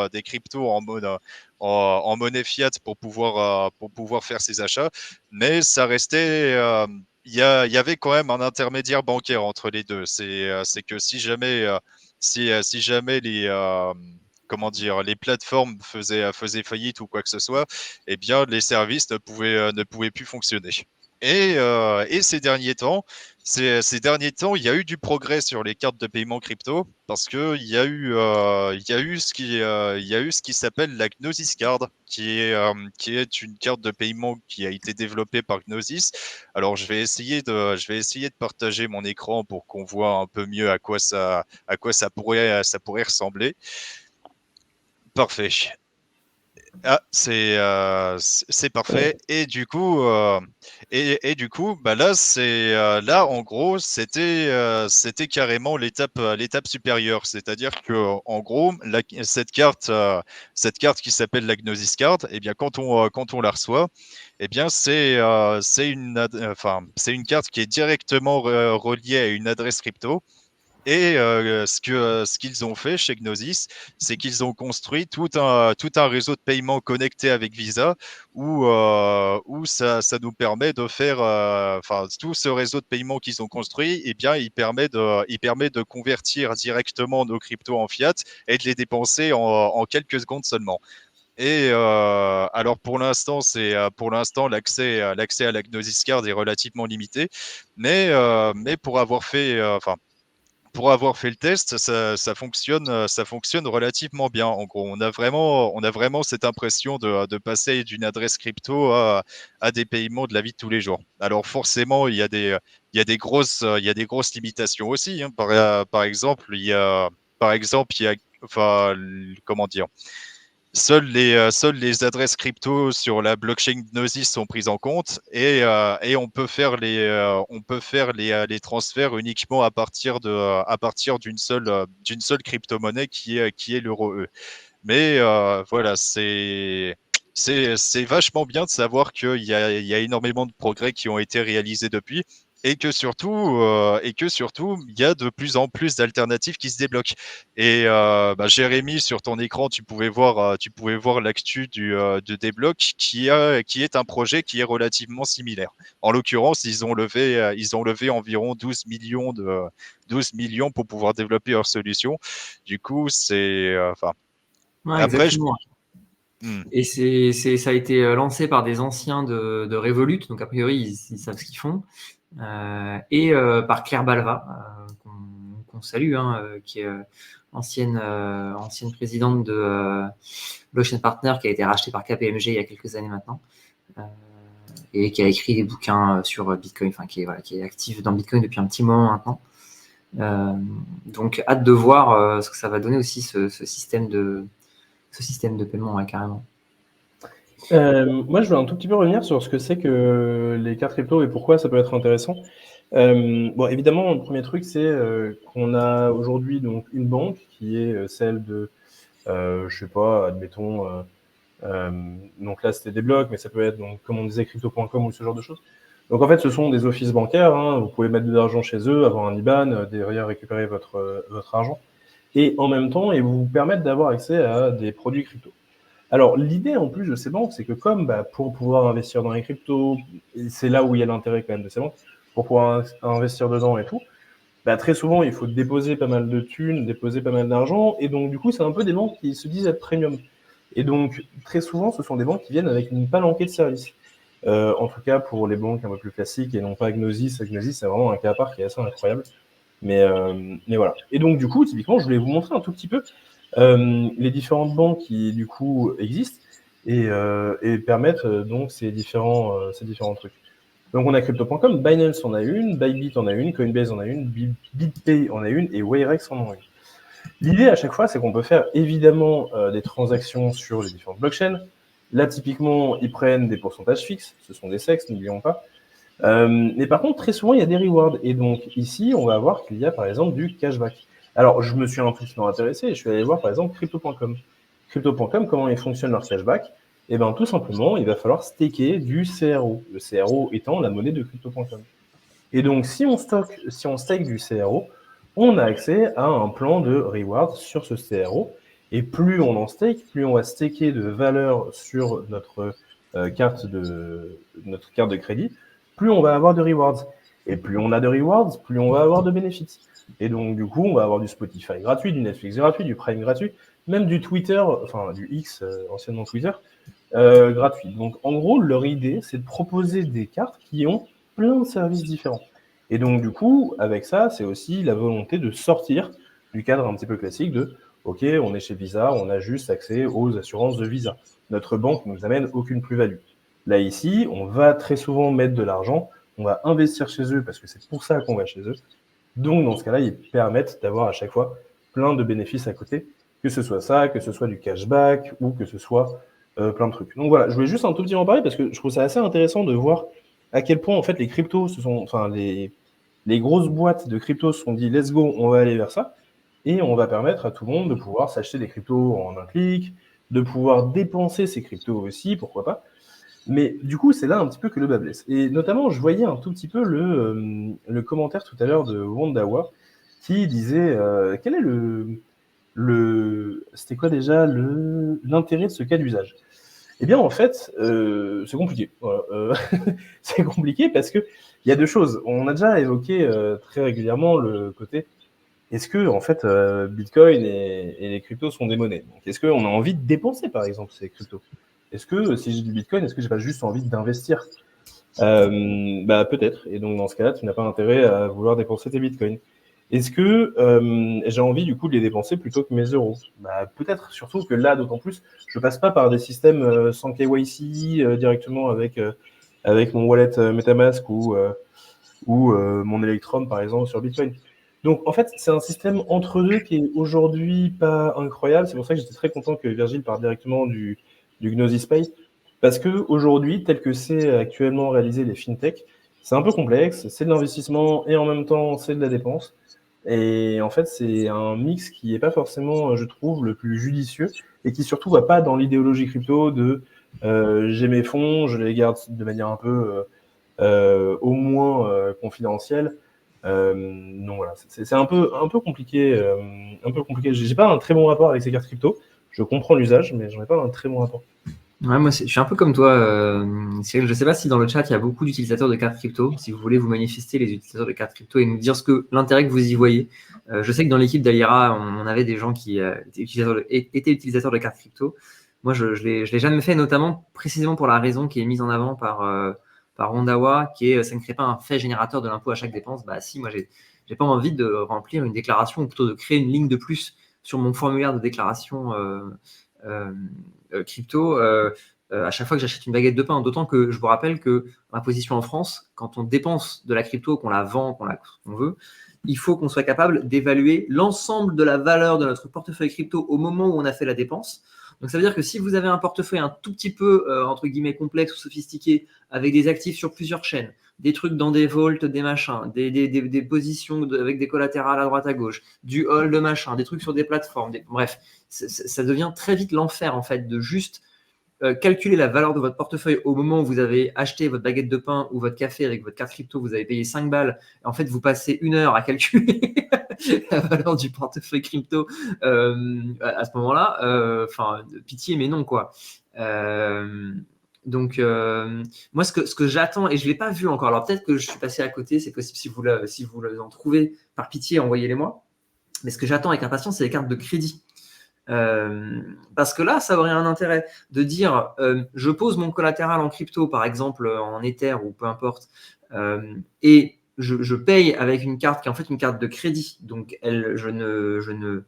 en monnaie fiat pour pouvoir faire ses achats, mais ça restait, il y avait quand même un intermédiaire bancaire entre les deux. C'est que si jamais comment dire, les plateformes faisaient faillite ou quoi que ce soit, eh bien, les services ne pouvaient plus fonctionner. Et ces derniers temps, il y a eu du progrès sur les cartes de paiement crypto parce que il y a eu il y a eu ce qui s'appelle la Gnosis Card, qui est une carte de paiement qui a été développée par Gnosis. Alors, je vais essayer de partager mon écran pour qu'on voit un peu mieux à quoi ça pourrait ressembler. Parfait. Ah, c'est parfait. Et du coup, là, en gros, c'était carrément l'étape supérieure. C'est-à-dire que, en gros, cette carte qui s'appelle la Gnosis Card, eh bien, quand on la reçoit, eh bien, c'est une carte qui est directement reliée à une adresse crypto. Et ce qu'ils ont fait chez Gnosis, c'est qu'ils ont construit tout un réseau de paiement connecté avec Visa où ça nous permet de faire, tout ce réseau de paiement qu'ils ont construit, eh bien, il permet de convertir directement nos cryptos en fiat et de les dépenser en quelques secondes seulement. Et alors pour l'instant l'accès à la Gnosis Card est relativement limité, mais pour avoir fait le test, ça fonctionne relativement bien. En gros, on a vraiment cette impression de passer d'une adresse crypto à des paiements de la vie de tous les jours. Alors forcément, il y a des grosses limitations aussi, hein. Par exemple, il y a, comment dire, seules les adresses crypto sur la blockchain Gnosis sont prises en compte et on peut faire les transferts uniquement à partir d'une seule crypto-monnaie qui est l'euro E. Mais voilà, c'est vachement bien de savoir qu'il y a énormément de progrès qui ont été réalisés depuis. et que surtout, il y a de plus en plus d'alternatives qui se débloquent. Et Jérémy, sur ton écran, tu pouvais voir l'actu de Débloc, qui est un projet qui est relativement similaire. En l'occurrence, ils ont levé environ 12 millions pour pouvoir développer leur solution. Du coup, Ouais, après, exactement. Hmm. Et ça a été lancé par des anciens de Revolut, donc a priori, ils savent ce qu'ils font. Et par Claire Balva, qu'on salue, hein, qui est ancienne présidente de Blockchain Partner, qui a été rachetée par KPMG il y a quelques années maintenant, et qui a écrit des bouquins sur Bitcoin, enfin qui est active dans Bitcoin depuis un petit moment maintenant. Donc hâte de voir ce que ça va donner aussi ce système de paiement, ouais, carrément. Moi, je veux un tout petit peu revenir sur ce que c'est que les cartes crypto et pourquoi ça peut être intéressant. Bon, évidemment, le premier truc, c'est qu'on a aujourd'hui donc une banque qui est celle de, je sais pas, admettons, donc là c'était des blocs, mais ça peut être, donc, comme on disait, crypto.com ou ce genre de choses. Donc en fait, ce sont des offices bancaires, hein, vous pouvez mettre de l'argent chez eux, avoir un IBAN, derrière récupérer votre argent, et en même temps, ils vous permettent d'avoir accès à des produits crypto. Alors, l'idée en plus de ces banques, c'est que comme pour pouvoir investir dans les cryptos, c'est là où il y a l'intérêt quand même de ces banques, pour pouvoir investir dedans et tout, très souvent, il faut déposer pas mal de thunes, déposer pas mal d'argent, et donc du coup, c'est un peu des banques qui se disent être premium. Et donc, très souvent, ce sont des banques qui viennent avec une palanquée de services. En tout cas, pour les banques un peu plus classiques, et non pas Gnosis. Gnosis, c'est vraiment un cas à part qui est assez incroyable. Mais voilà. Et donc, du coup, typiquement, je voulais vous montrer un tout petit peu les différentes banques qui, du coup, existent et permettent donc ces différents trucs. Donc, on a Crypto.com, Binance en a une, Bybit en a une, Coinbase en a une, BitPay en a une et Wayrex en a une. L'idée à chaque fois, c'est qu'on peut faire évidemment des transactions sur les différentes blockchains. Là, typiquement, ils prennent des pourcentages fixes, ce sont des SEX, n'oublions pas. Mais par contre, très souvent, il y a des rewards. Et donc, ici, on va voir qu'il y a par exemple du cashback. Alors, je me suis un tout petit peu intéressé et je suis allé voir par exemple Crypto.com. Crypto.com, comment ils fonctionnent leur cashback? Eh bien, tout simplement, il va falloir staker du CRO. Le CRO étant la monnaie de Crypto.com. Et donc, si on stake du CRO, on a accès à un plan de reward sur ce CRO. Et plus on en stake, plus on va staker de valeur sur notre carte de crédit, plus on va avoir de rewards. Et plus on a de rewards, plus on va avoir de bénéfices. Et donc, du coup, on va avoir du Spotify gratuit, du Netflix gratuit, du Prime gratuit, même du Twitter, enfin du X, anciennement Twitter, gratuit. Donc, en gros, leur idée, c'est de proposer des cartes qui ont plein de services différents. Et donc, du coup, avec ça, c'est aussi la volonté de sortir du cadre un petit peu classique de OK, on est chez Visa, on a juste accès aux assurances de Visa. Notre banque ne nous amène aucune plus-value. Là, ici, on va très souvent mettre de l'argent, on va investir chez eux parce que c'est pour ça qu'on va chez eux. Donc, dans ce cas-là, ils permettent d'avoir à chaque fois plein de bénéfices à côté, que ce soit ça, que ce soit du cashback ou que ce soit plein de trucs. Donc voilà, je voulais juste un tout petit peu en parler parce que je trouve ça assez intéressant de voir à quel point en fait les cryptos les grosses boîtes de cryptos se sont dit let's go, on va aller vers ça et on va permettre à tout le monde de pouvoir s'acheter des cryptos en un clic, de pouvoir dépenser ces cryptos aussi, pourquoi pas. Mais du coup, c'est là un petit peu que le bas blesse. Et notamment, je voyais un tout petit peu le commentaire tout à l'heure de Wondawa qui disait quel est c'était quoi déjà l'intérêt de ce cas d'usage? Eh bien, en fait, c'est compliqué. Voilà, c'est compliqué parce que il y a deux choses. On a déjà évoqué très régulièrement le côté est-ce que en fait Bitcoin et les cryptos sont des monnaies? Donc, est-ce qu'on a envie de dépenser par exemple ces cryptos? Est-ce que si j'ai du Bitcoin, est-ce que j'ai pas juste envie d'investir? Peut-être. Et donc dans ce cas-là, tu n'as pas intérêt à vouloir dépenser tes Bitcoins. Est-ce que j'ai envie du coup de les dépenser plutôt que mes euros? Peut-être, surtout que là, d'autant plus, je passe pas par des systèmes sans KYC directement avec mon wallet MetaMask ou mon Electrum par exemple sur Bitcoin. Donc en fait, c'est un système entre deux qui est aujourd'hui pas incroyable. C'est pour ça que j'étais très content que Virgile parle directement du Gnosis Pay. Parce que aujourd'hui, tel que c'est actuellement réalisé les fintech, c'est un peu complexe, c'est de l'investissement et en même temps c'est de la dépense. Et en fait, c'est un mix qui n'est pas forcément, je trouve, le plus judicieux et qui surtout va pas dans l'idéologie crypto de j'ai mes fonds, je les garde de manière un peu au moins confidentielles. Donc voilà, c'est un peu compliqué. Un peu compliqué. J'ai pas un très bon rapport avec ces cartes crypto. Je comprends l'usage, mais j'en ai pas un très bon rapport. Ouais, moi, je suis un peu comme toi, Cyril. Je sais pas si dans le chat, il y a beaucoup d'utilisateurs de cartes crypto. Si vous voulez vous manifester, les utilisateurs de cartes crypto, et nous dire l'intérêt que vous y voyez. Je sais que dans l'équipe d'Alira, on avait des gens qui étaient utilisateurs de cartes crypto. Moi, je l'ai jamais fait, notamment précisément pour la raison qui est mise en avant par Hondawa, qui est ça ne crée pas un fait générateur de l'impôt à chaque dépense. Bah si, moi, j'ai pas envie de remplir une déclaration, ou plutôt de créer une ligne de plus sur mon formulaire de déclaration euh, crypto à chaque fois que j'achète une baguette de pain. D'autant que je vous rappelle que l'imposition en France, quand on dépense de la crypto, qu'on la vend, qu'on veut, il faut qu'on soit capable d'évaluer l'ensemble de la valeur de notre portefeuille crypto au moment où on a fait la dépense. Donc ça veut dire que si vous avez un portefeuille un tout petit peu, entre guillemets, complexe ou sophistiqué, avec des actifs sur plusieurs chaînes, des trucs dans des vaults, des machins, des positions avec des collatérales à droite à gauche, du hold machin, des trucs sur des plateformes, bref, ça devient très vite l'enfer en fait de juste calculer la valeur de votre portefeuille au moment où vous avez acheté votre baguette de pain ou votre café avec votre carte crypto, vous avez payé 5 balles, et en fait vous passez 1 heure à calculer la valeur du portefeuille crypto à ce moment-là. Enfin, pitié, mais non, quoi. Donc, moi, ce que j'attends, et je ne l'ai pas vu encore, alors peut-être que je suis passé à côté, c'est possible si vous en trouvez, par pitié, envoyez-les-moi. Mais ce que j'attends avec impatience, c'est les cartes de crédit. Parce que là, ça aurait un intérêt de dire je pose mon collatéral en crypto, par exemple en Ether ou peu importe, et je paye avec une carte qui est en fait une carte de crédit. Donc, je ne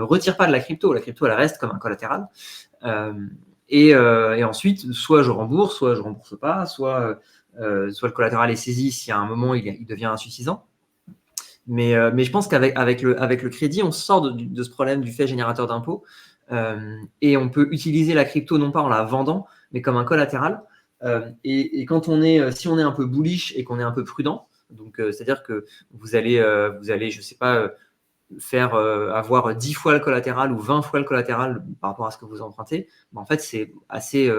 retire pas de la crypto. La crypto, elle reste comme un collatéral. Et ensuite, soit je rembourse pas, soit le collatéral est saisi si à un moment il devient insuffisant. Mais je pense qu'avec le crédit, on sort de ce problème du fait générateur d'impôt et on peut utiliser la crypto non pas en la vendant, mais comme un collatéral. Et quand si on est un peu bullish et qu'on est un peu prudent, donc c'est-à-dire que vous allez, je sais pas, faire avoir 10 fois le collatéral ou 20 fois le collatéral par rapport à ce que vous empruntez, en fait, c'est assez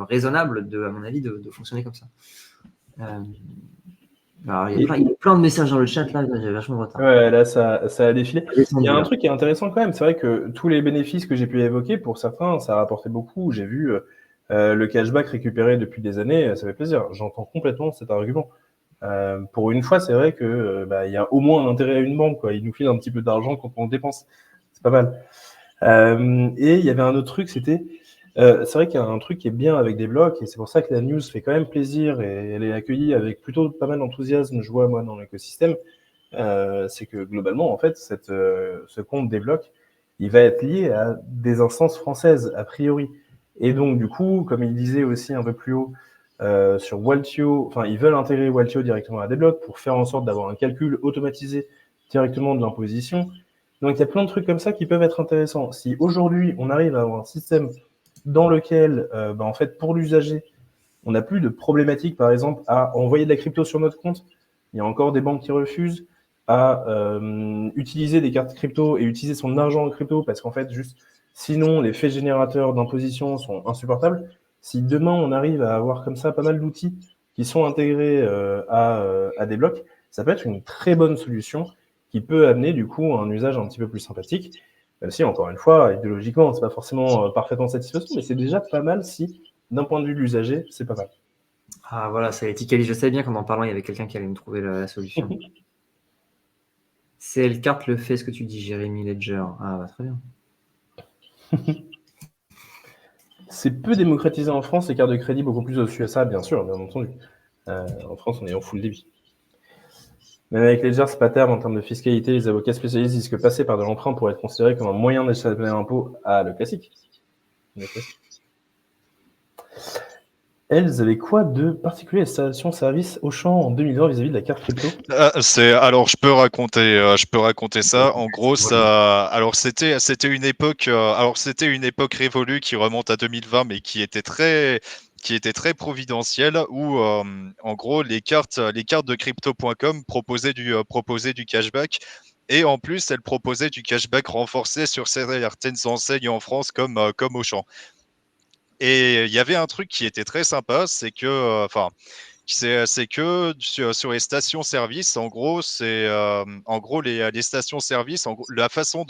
raisonnable, à mon avis, de fonctionner comme ça. Alors, il y a plein de messages dans le chat, là, j'ai vachement de retard. Ouais, là, ça a défilé. Il y a un truc qui est intéressant quand même, c'est vrai que tous les bénéfices que j'ai pu évoquer, pour certains, ça a rapporté beaucoup. J'ai vu le cashback récupéré depuis des années, ça fait plaisir. J'entends complètement cet argument. Pour une fois, c'est vrai que il y a au moins un intérêt à une banque, quoi. Il nous file un petit peu d'argent quand on dépense. C'est pas mal. Et il y avait un autre truc, c'était c'est vrai qu'il y a un truc qui est bien avec des blocs, et c'est pour ça que la news fait quand même plaisir, et elle est accueillie avec plutôt pas mal d'enthousiasme, je vois, moi, dans l'écosystème. C'est que globalement, en fait, ce compte des blocs, il va être lié à des instances françaises, a priori. Et donc, du coup, comme il disait aussi un peu plus haut, sur Waltio, enfin, ils veulent intégrer Waltio directement à des blocs pour faire en sorte d'avoir un calcul automatisé directement de l'imposition. Donc, il y a plein de trucs comme ça qui peuvent être intéressants. Si aujourd'hui, on arrive à avoir un système dans lequel, en fait, pour l'usager, on n'a plus de problématique, par exemple, à envoyer de la crypto sur notre compte. Il y a encore des banques qui refusent à utiliser des cartes crypto et utiliser son argent en crypto parce qu'en fait, juste, sinon, les faits générateurs d'imposition sont insupportables. Si demain, on arrive à avoir comme ça pas mal d'outils qui sont intégrés à des blocs, ça peut être une très bonne solution qui peut amener, du coup, un usage un petit peu plus sympathique. Même si, encore une fois, idéologiquement, c'est pas forcément parfaitement satisfaisant, mais c'est déjà pas mal si, d'un point de vue de l'usager, c'est pas mal. Ah voilà, c'est Etikali. Je savais bien qu'en parlant, il y avait quelqu'un qui allait me trouver la solution. CL Carte le fait, ce que tu dis, Jérémy Ledger. Ah bah très bien. C'est peu démocratisé en France, les cartes de crédit beaucoup plus au-dessus à ça, bien sûr, bien entendu. En France, on est en full débit. Même avec Ledger, c'est pas terme en termes de fiscalité. Les avocats spécialistes disent que passer par de l'emprunt pourrait être considéré comme un moyen d'échapper à l'impôt. Ah, le classique. Elles avaient quoi de particulier à la station-service Auchan en 2020 vis-à-vis de la carte crypto? Alors je peux raconter ça. En gros, alors c'était une époque, une époque révolue qui remonte à 2020, mais qui était très providentielle, où en gros les cartes de crypto.com proposaient du cashback. Et en plus, elles proposaient du cashback renforcé sur certaines enseignes en France comme Auchan. Et il y avait un truc qui était très sympa, c'est que, C'est que sur les stations-service, en gros, les stations-service, la façon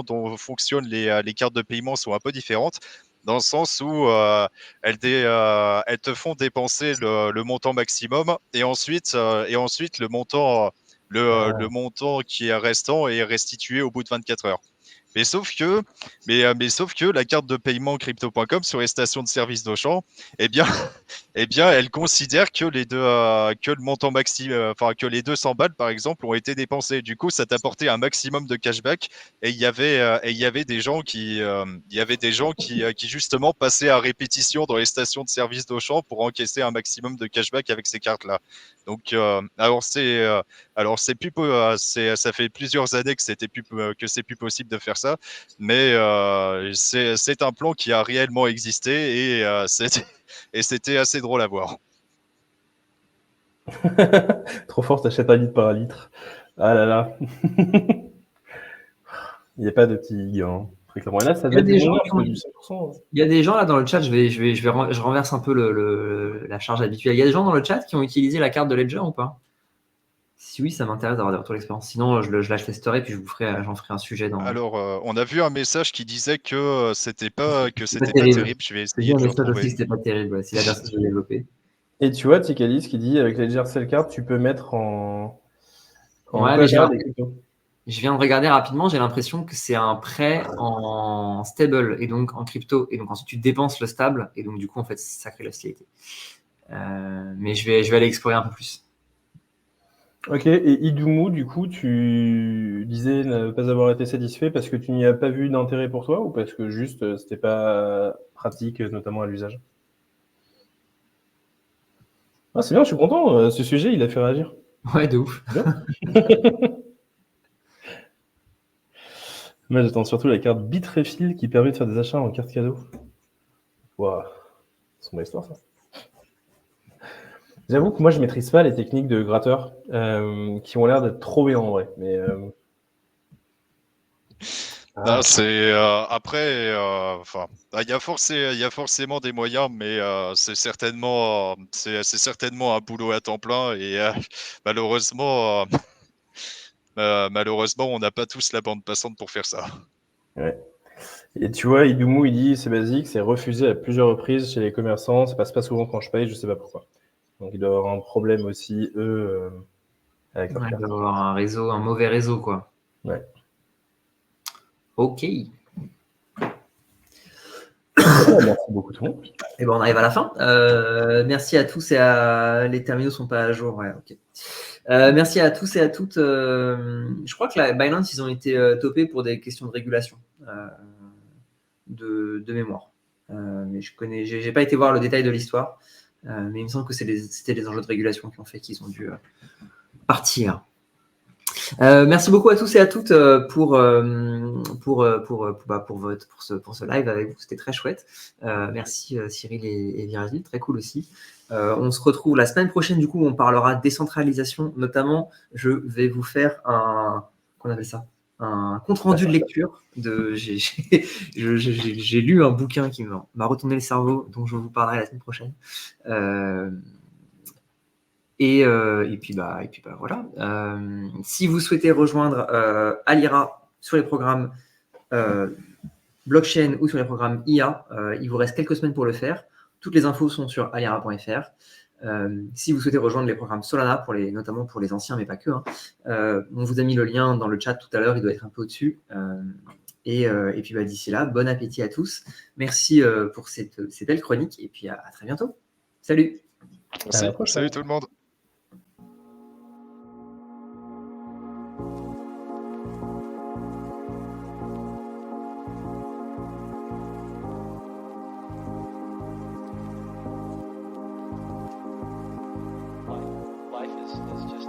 dont fonctionnent les cartes de paiement sont un peu différentes, dans le sens où elles te font dépenser le montant maximum et ensuite le montant qui est restant est restitué au bout de 24 heures. Mais sauf que, sauf que la carte de paiement crypto.com sur les stations de service d'Auchan, eh bien, eh bien, elle considère que que le montant enfin, que les 200 balles, par exemple, ont été dépensés. Du coup, ça t'apportait un maximum de cashback et il y avait des gens qui justement passaient à répétition dans les stations de service d'Auchan pour encaisser un maximum de cashback avec ces cartes-là. Donc, ça fait plusieurs années que c'est plus possible de faire ça, mais c'est un plan qui a réellement existé et c'était assez drôle à voir. Trop fort, t'achètes un litre par litre. Ah là là. Il n'y a pas de petit gain, hein, très clairement. Et là, ça Il y va a être des des gens bonheurs, qui c'est ont- du 5%. il y a des gens là dans le chat, je renverse un peu la charge habituelle. Il y a des gens dans le chat qui ont utilisé la carte de Ledger ou pas? Si oui, ça m'intéresse d'avoir des retours d'expérience. Sinon, je la testerai puis j'en ferai un sujet dans. Alors, on a vu un message qui disait que C'est pas c'était pas terrible. terrible. Je vais J'ai vu essayer un de le message aussi retrouver. que c'était pas terrible. Ouais, si la version que j'ai développée. Et tu vois, Tikalis qui dit avec Ledger Cell Card, tu peux mettre en Ouais, mais collatéral des cryptos. je viens de regarder rapidement. J'ai l'impression que c'est un prêt en stable et donc en crypto. Et donc ensuite, tu dépenses le stable. Et donc, du coup, en fait, ça crée l'hostilité. Mais je vais aller explorer un peu plus. Ok, et Idumu, du coup, tu disais ne pas avoir été satisfait parce que tu n'y as pas vu d'intérêt pour toi ou parce que juste c'était pas pratique, notamment à l'usage? Ah, c'est bien, je suis content, ce sujet, il a fait réagir. Ouais, de ouf. Bien. Moi, j'attends surtout la carte Bitrefill qui permet de faire des achats en carte cadeau. Waouh, c'est mon histoire, ça. J'avoue que moi, je maîtrise pas les techniques de gratteur qui ont l'air d'être trop bien en vrai. Mais Non, après, enfin, il y a forcément des moyens, mais c'est certainement un boulot à temps plein et malheureusement, malheureusement, on n'a pas tous la bande passante pour faire ça. ouais. Et tu vois, Idumu, il dit c'est basique, c'est refusé à plusieurs reprises chez les commerçants, ça passe pas souvent quand je paye, je sais pas pourquoi. Donc, ils doivent avoir un problème aussi, eux, avec leur Ouais, il carte. doit avoir un mauvais réseau, quoi. Ouais. Ok. Merci beaucoup tout le monde. Et ben, on arrive à la fin. Merci à tous les terminaux sont pas à jour. Ouais, ok. Merci à tous et à toutes. Je crois que la Binance, ils ont été topés pour des questions de régulation de mémoire. Mais j'ai pas été voir le détail de l'histoire. Mais il me semble que c'était les enjeux de régulation qui ont fait qu'ils ont dû partir. Merci beaucoup à tous et à toutes pour ce live avec vous. C'était très chouette. Merci Cyril et Virginie, très cool aussi. On se retrouve la semaine prochaine. Du coup, on parlera décentralisation. Notamment, je vais vous faire qu'on appelle ça, un compte rendu de lecture. J'ai lu un bouquin qui m'a retourné le cerveau, dont je vous parlerai la semaine prochaine. Et puis voilà. Si vous souhaitez rejoindre Alira sur les programmes blockchain ou sur les programmes IA, il vous reste quelques semaines pour le faire. Toutes les infos sont sur alira.fr. Si vous souhaitez rejoindre les programmes Solana, notamment pour les anciens, mais pas que, on vous a mis le lien dans le chat tout à l'heure, il doit être un peu au-dessus. Et puis d'ici là, bon appétit à tous. Merci pour ces belles chroniques et puis à très bientôt. Salut. Salut tout le monde. Life is just